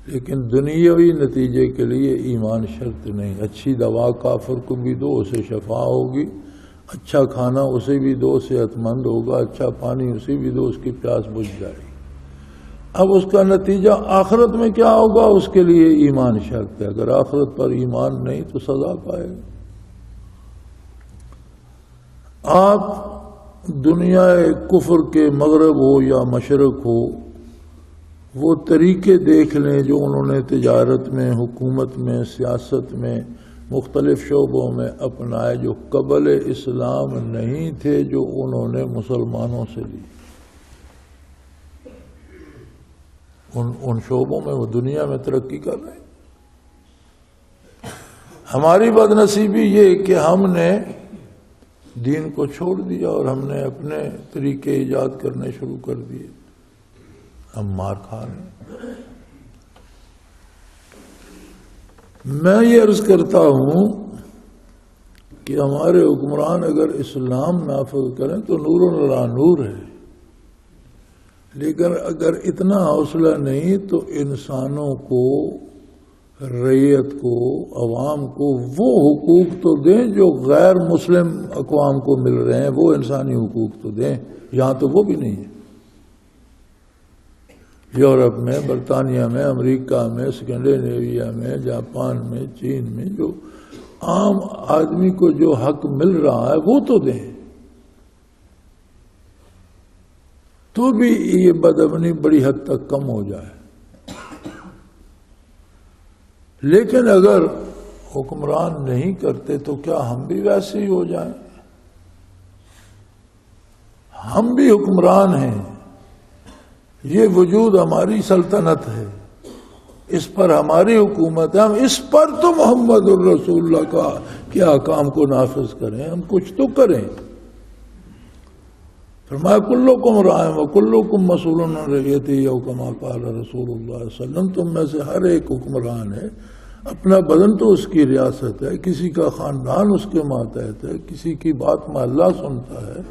لیکن دنیاوی نتیجے کے لیے ایمان شرط نہیں۔ اچھی دوا کافر کو بھی دو، اسے شفا ہوگی، اچھا کھانا اسے بھی دو، صحت مند ہوگا، اچھا پانی اسے بھی دو، اس کی پیاس بجھ جائے گی۔ اب اس کا نتیجہ آخرت میں کیا ہوگا، اس کے لیے ایمان شرط ہے۔ اگر آخرت پر ایمان نہیں تو سزا پائے گا۔ آپ دنیا کفر کے مغرب ہو یا مشرق ہو، وہ طریقے دیکھ لیں جو انہوں نے تجارت میں، حکومت میں، سیاست میں، مختلف شعبوں میں اپنائے، جو قبل اسلام نہیں تھے، جو انہوں نے مسلمانوں سے لی۔ ان شعبوں میں وہ دنیا میں ترقی کر رہے ہیں۔ ہماری بدنصیبی یہ کہ ہم نے دین کو چھوڑ دیا اور ہم نے اپنے طریقے ایجاد کرنے شروع کر دیے، ہم مار کھا رہے ہیں۔ میں یہ عرض کرتا ہوں کہ ہمارے حکمران اگر اسلام نافذ کریں تو نور علی نور ہے، لیکن اگر اتنا حوصلہ نہیں تو انسانوں کو، رعیت کو، عوام کو وہ حقوق تو دیں جو غیر مسلم اقوام کو مل رہے ہیں، وہ انسانی حقوق تو دیں۔ یہاں تو وہ بھی نہیں ہے۔ یورپ میں، برطانیہ میں، امریکہ میں، اسکینڈینیویا میں، جاپان میں، چین میں جو عام آدمی کو جو حق مل رہا ہے وہ تو دیں، تو بھی یہ بدامنی بڑی حد تک کم ہو جائے۔ لیکن اگر حکمران نہیں کرتے تو کیا ہم بھی ویسے ہی ہو جائیں؟ ہم بھی حکمران ہیں، یہ وجود ہماری سلطنت ہے، اس پر ہماری حکومت ہے، ہم اس پر تو محمد الرسول اللہ کا کیا کام کو نافذ کریں، ہم کچھ تو کریں۔ فرمایا کلکم راع وکلکم مسئول عن رعیتہ او کما قال رسول اللہ صلی اللہ علیہ وسلم، تم میں سے ہر ایک حکمران ہے، اپنا بدن تو اس کی ریاست ہے، کسی کا خاندان اس کے ماتحت ہے، کسی کی بات محلہ سنتا ہے،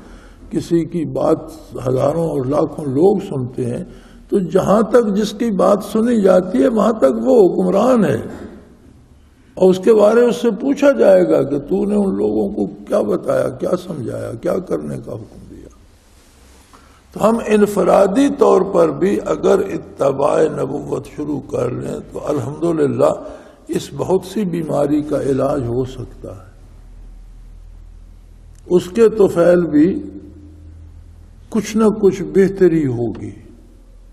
کسی کی بات ہزاروں اور لاکھوں لوگ سنتے ہیں، تو جہاں تک جس کی بات سنی جاتی ہے وہاں تک وہ حکمران ہے، اور اس کے بارے اس سے پوچھا جائے گا کہ تو نے ان لوگوں کو کیا بتایا، کیا سمجھایا، کیا کرنے کا حکم دیا۔ تو ہم انفرادی طور پر بھی اگر اتباع نبوت شروع کر لیں تو الحمدللہ اس بہت سی بیماری کا علاج ہو سکتا ہے، اس کے طفیل بھی کچھ نہ کچھ بہتری ہوگی،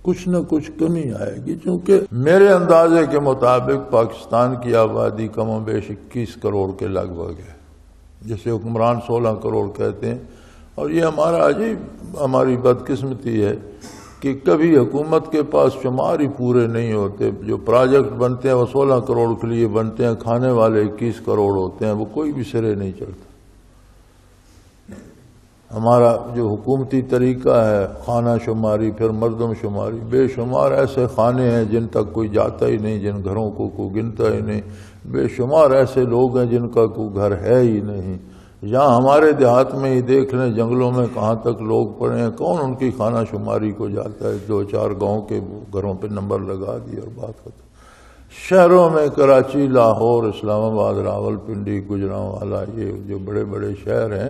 کچھ نہ کچھ کمی آئے گی، چونکہ میرے اندازے کے مطابق پاکستان کی آبادی کم و بیش 21 کروڑ کے لگ بھگ ہے، جسے حکمران 16 کروڑ کہتے ہیں، اور یہ ہمارا عجیب ہماری بدقسمتی ہے کہ کبھی حکومت کے پاس شمار ہی پورے نہیں ہوتے، جو پروجیکٹ بنتے ہیں وہ 16 کروڑ کے لیے بنتے ہیں، کھانے والے 21 کروڑ ہوتے ہیں، وہ کوئی بھی سرے نہیں چڑھتا۔ ہمارا جو حکومتی طریقہ ہے خانہ شماری، پھر مردم شماری، بے شمار ایسے خانے ہیں جن تک کوئی جاتا ہی نہیں، جن گھروں کو کوئی گنتا ہی نہیں، بے شمار ایسے لوگ ہیں جن کا کوئی گھر ہے ہی نہیں۔ یہاں ہمارے دیہات میں ہی دیکھ لیں، جنگلوں میں کہاں تک لوگ پڑے ہیں، کون ان کی خانہ شماری کو جاتا ہے؟ 2-4 گاؤں کے گھروں پہ نمبر لگا دیا اور بات ختم۔ شہروں میں کراچی، لاہور، اسلام آباد، راول پنڈی، گجرانوالہ، یہ جو بڑے بڑے شہر ہیں،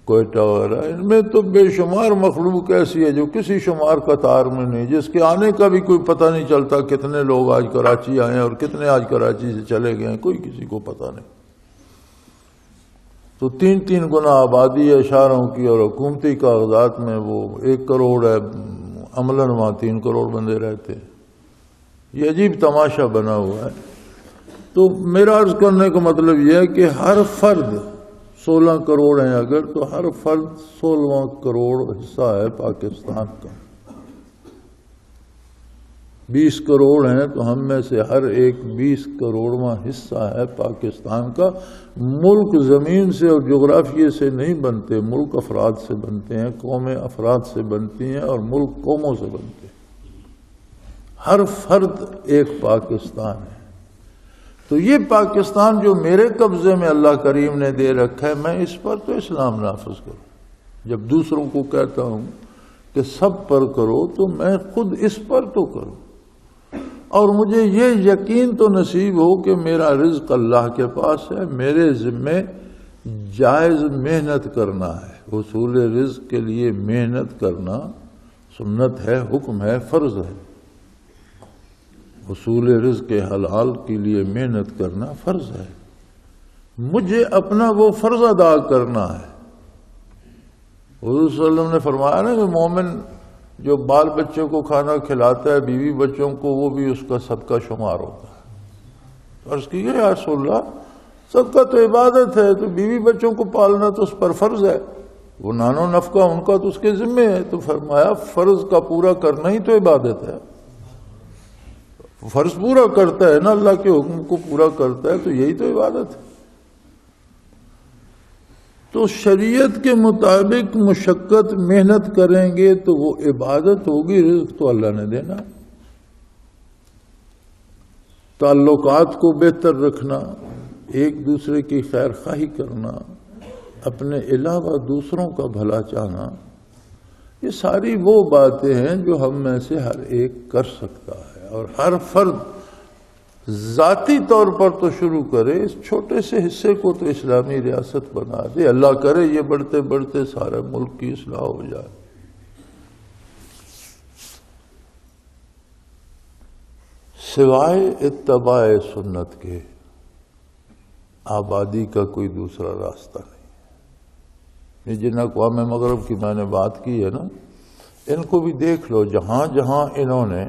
کوئٹہ وغیرہ، ان میں تو بے شمار مخلوق ایسی ہے جو کسی شمار قطار میں نہیں، جس کے آنے کا بھی کوئی پتہ نہیں چلتا کتنے لوگ آج کراچی آئے ہیں اور کتنے آج کراچی سے چلے گئے ہیں، کوئی کسی کو پتہ نہیں۔ تو 3 گنا آبادی ہے شہروں کی، اور حکومتی کاغذات میں وہ 1 کروڑ ہے، عملاً وہاں 3 کروڑ بندے رہتے ہیں۔ یہ عجیب تماشا بنا ہوا ہے۔ تو میرا عرض کرنے کا مطلب یہ ہے کہ ہر فرد 16 کروڑ ہیں اگر، تو ہر فرد 16واں کروڑ حصہ ہے پاکستان کا۔ 20 کروڑ ہیں تو ہم میں سے ہر ایک 20 کروڑواں حصہ ہے پاکستان کا۔ ملک زمین سے اور جغرافیے سے نہیں بنتے، ملک افراد سے بنتے ہیں، قومیں افراد سے بنتی ہیں، اور ملک قوموں سے بنتے ہیں۔ ہر فرد ایک پاکستان ہے۔ تو یہ پاکستان جو میرے قبضے میں اللہ کریم نے دے رکھا ہے، میں اس پر تو اسلام نافذ کروں۔ جب دوسروں کو کہتا ہوں کہ سب پر کرو تو میں خود اس پر تو کروں، اور مجھے یہ یقین تو نصیب ہو کہ میرا رزق اللہ کے پاس ہے، میرے ذمے جائز محنت کرنا ہے۔ حصول رزق کے لیے محنت کرنا سنت ہے، حکم ہے، فرض ہے۔ حصول رزق کے حلال کے لیے محنت کرنا فرض ہے، مجھے اپنا وہ فرض ادا کرنا ہے۔ حضور صلی اللہ علیہ وسلم نے فرمایا نا کہ مومن جو بال بچوں کو کھانا کھلاتا ہے، بیوی بچوں کو، وہ بھی اس کا صدقہ شمار ہوتا ہے۔ عرض کی یا رسول اللہ، صدقہ تو عبادت ہے، تو بیوی بچوں کو پالنا تو اس پر فرض ہے، وہ نانو نفقہ ان کا تو اس کے ذمے ہے۔ تو فرمایا فرض کا پورا کرنا ہی تو عبادت ہے۔ فرض پورا کرتا ہے نا، اللہ کے حکم کو پورا کرتا ہے، تو یہی تو عبادت ہے۔ تو شریعت کے مطابق مشقت محنت کریں گے تو وہ عبادت ہوگی، رزق تو اللہ نے دینا۔ تعلقات کو بہتر رکھنا، ایک دوسرے کی خیر خواہی کرنا، اپنے علاوہ دوسروں کا بھلا چاہنا، یہ ساری وہ باتیں ہیں جو ہم میں سے ہر ایک کر سکتا ہے، اور ہر فرد ذاتی طور پر تو شروع کرے، اس چھوٹے سے حصے کو تو اسلامی ریاست بنا دے۔ اللہ کرے یہ بڑھتے بڑھتے سارے ملک کی اصلاح ہو جائے۔ سوائے اتباع سنت کے آبادی کا کوئی دوسرا راستہ نہیں۔ یہ جن اقوام مغرب کی میں نے بات کی ہے نا، ان کو بھی دیکھ لو، جہاں جہاں انہوں نے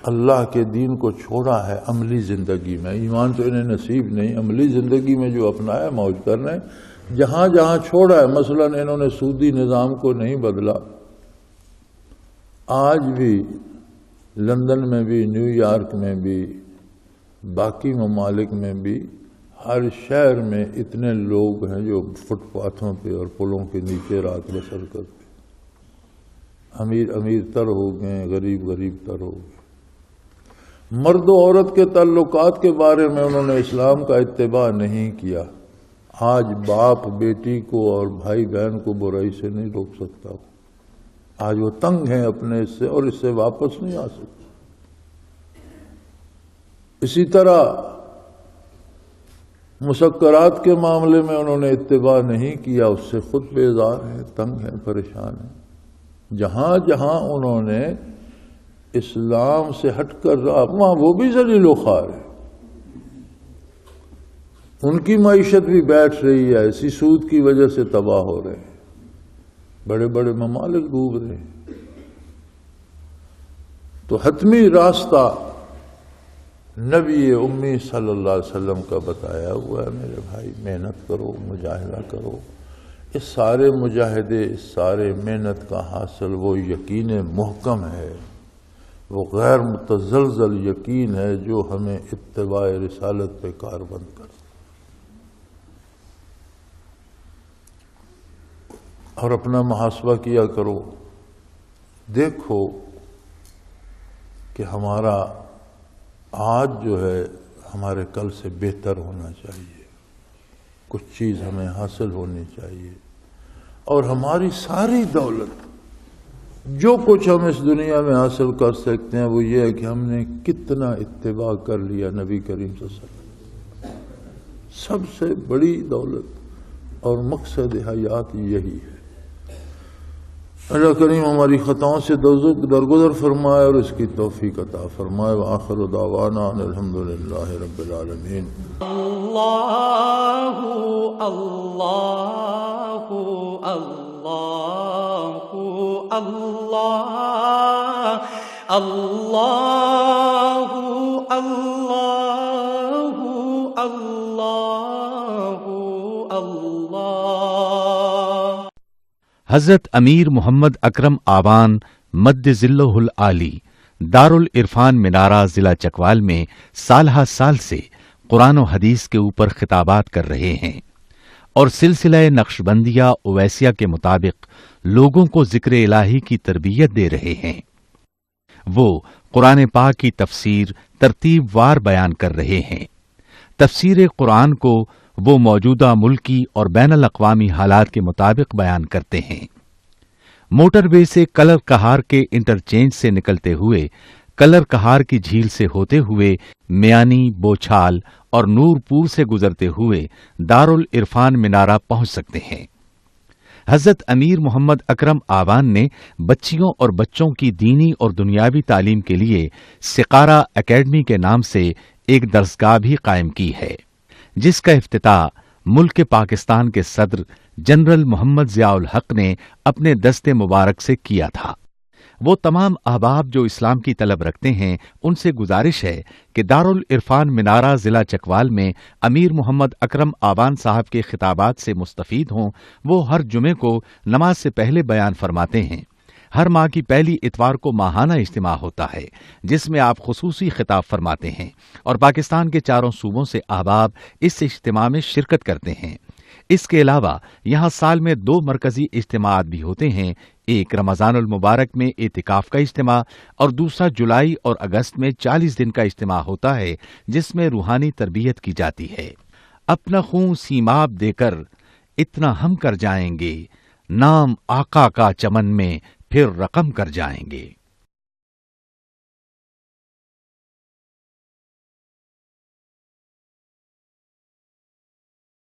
اللہ کے دین کو چھوڑا ہے عملی زندگی میں، ایمان تو انہیں نصیب نہیں، عملی زندگی میں جو اپنایا موج کر رہے ہیں، جہاں جہاں چھوڑا ہے، مثلا انہوں نے سودی نظام کو نہیں بدلا، آج بھی لندن میں بھی، نیو یارک میں بھی، باقی ممالک میں بھی، ہر شہر میں اتنے لوگ ہیں جو فٹ پاتھوں پہ اور پلوں کے نیچے رات بسر کرتے، امیر امیر تر ہو گئے، غریب غریب تر ہو گئے۔ مرد و عورت کے تعلقات کے بارے میں انہوں نے اسلام کا اتباع نہیں کیا۔ آج باپ بیٹی کو اور بھائی بہن کو برائی سے نہیں روک سکتا، آج وہ تنگ ہیں اپنے اس سے اور اس سے واپس نہیں آ سکتے۔ اسی طرح مسکرات کے معاملے میں انہوں نے اتباع نہیں کیا، اس سے خود بیزار ہیں، تنگ ہیں، پریشان ہیں۔ جہاں جہاں انہوں نے اسلام سے ہٹ کر رہا، وہاں وہ بھی ذلیل و خوار ہے، ان کی معیشت بھی بیٹھ رہی ہے، اسی سود کی وجہ سے تباہ ہو رہے ہیں، بڑے بڑے ممالک ڈوب رہے ہیں۔ تو حتمی راستہ نبی امی صلی اللہ علیہ وسلم کا بتایا ہوا ہے۔ میرے بھائی محنت کرو، مجاہدہ کرو۔ اس سارے مجاہدے، اس سارے محنت کا حاصل وہ یقین محکم ہے، وہ غیر متزلزل یقین ہے جو ہمیں اتباع رسالت پہ کاربند کرتا۔ اور اپنا محاسبہ کیا کرو، دیکھو کہ ہمارا آج جو ہے ہمارے کل سے بہتر ہونا چاہیے، کچھ چیز ہمیں حاصل ہونی چاہیے، اور ہماری ساری دولت، جو کچھ ہم اس دنیا میں حاصل کر سکتے ہیں وہ یہ ہے کہ ہم نے کتنا اتباع کر لیا نبی کریم صلی اللہ علیہ وسلم۔ سب سے بڑی دولت اور مقصد حیات یہی ہے۔ اللہ کریم ہماری خطاؤں سے درگزر فرمائے اور اس کی توفیق عطا فرمائے۔ وآخر دعوانا ان الحمدللہ رب العالمین۔ اللہ اللہ اللہ اللہ اللہ اللہ اللہ اللہ۔ حضرت امیر محمد اکرم آوان مد ظلہ العالی دارالعرفان منارہ ضلع چکوال میں سالہ سال سے قرآن و حدیث کے اوپر خطابات کر رہے ہیں اور سلسلہ نقشبندیہ اویسیہ کے مطابق لوگوں کو ذکر الہی کی تربیت دے رہے ہیں۔ وہ قرآن پاک کی تفسیر ترتیب وار بیان کر رہے ہیں۔ تفسیر قرآن کو وہ موجودہ ملکی اور بین الاقوامی حالات کے مطابق بیان کرتے ہیں۔ موٹر وے سے کلر کہار کے انٹرچینج سے نکلتے ہوئے، کلر کہار کی جھیل سے ہوتے ہوئے، میانی، بوچھال اور نور پور سے گزرتے ہوئے دارالعرفان منارہ پہنچ سکتے ہیں۔ حضرت امیر محمد اکرم آوان نے بچیوں اور بچوں کی دینی اور دنیاوی تعلیم کے لیے سقارہ اکیڈمی کے نام سے ایک درسگاہ بھی قائم کی ہے، جس کا افتتاح ملک پاکستان کے صدر جنرل محمد ضیاء الحق نے اپنے دست مبارک سے کیا تھا۔ وہ تمام احباب جو اسلام کی طلب رکھتے ہیں ان سے گزارش ہے کہ دارالعرفان منارہ ضلع چکوال میں امیر محمد اکرم آوان صاحب کے خطابات سے مستفید ہوں۔ وہ ہر جمعے کو نماز سے پہلے بیان فرماتے ہیں۔ ہر ماہ کی پہلی اتوار کو ماہانہ اجتماع ہوتا ہے جس میں آپ خصوصی خطاب فرماتے ہیں اور پاکستان کے چاروں صوبوں سے احباب اس اجتماع میں شرکت کرتے ہیں۔ اس کے علاوہ یہاں سال میں 2 مرکزی اجتماعات بھی ہوتے ہیں، ایک رمضان المبارک میں اعتکاف کا اجتماع اور دوسرا جولائی اور اگست میں 40 دن کا اجتماع ہوتا ہے جس میں روحانی تربیت کی جاتی ہے۔ اپنا خون سیماب دے کر اتنا ہم کر جائیں گے، نام آقا کا چمن میں پھر رقم کر جائیں گے۔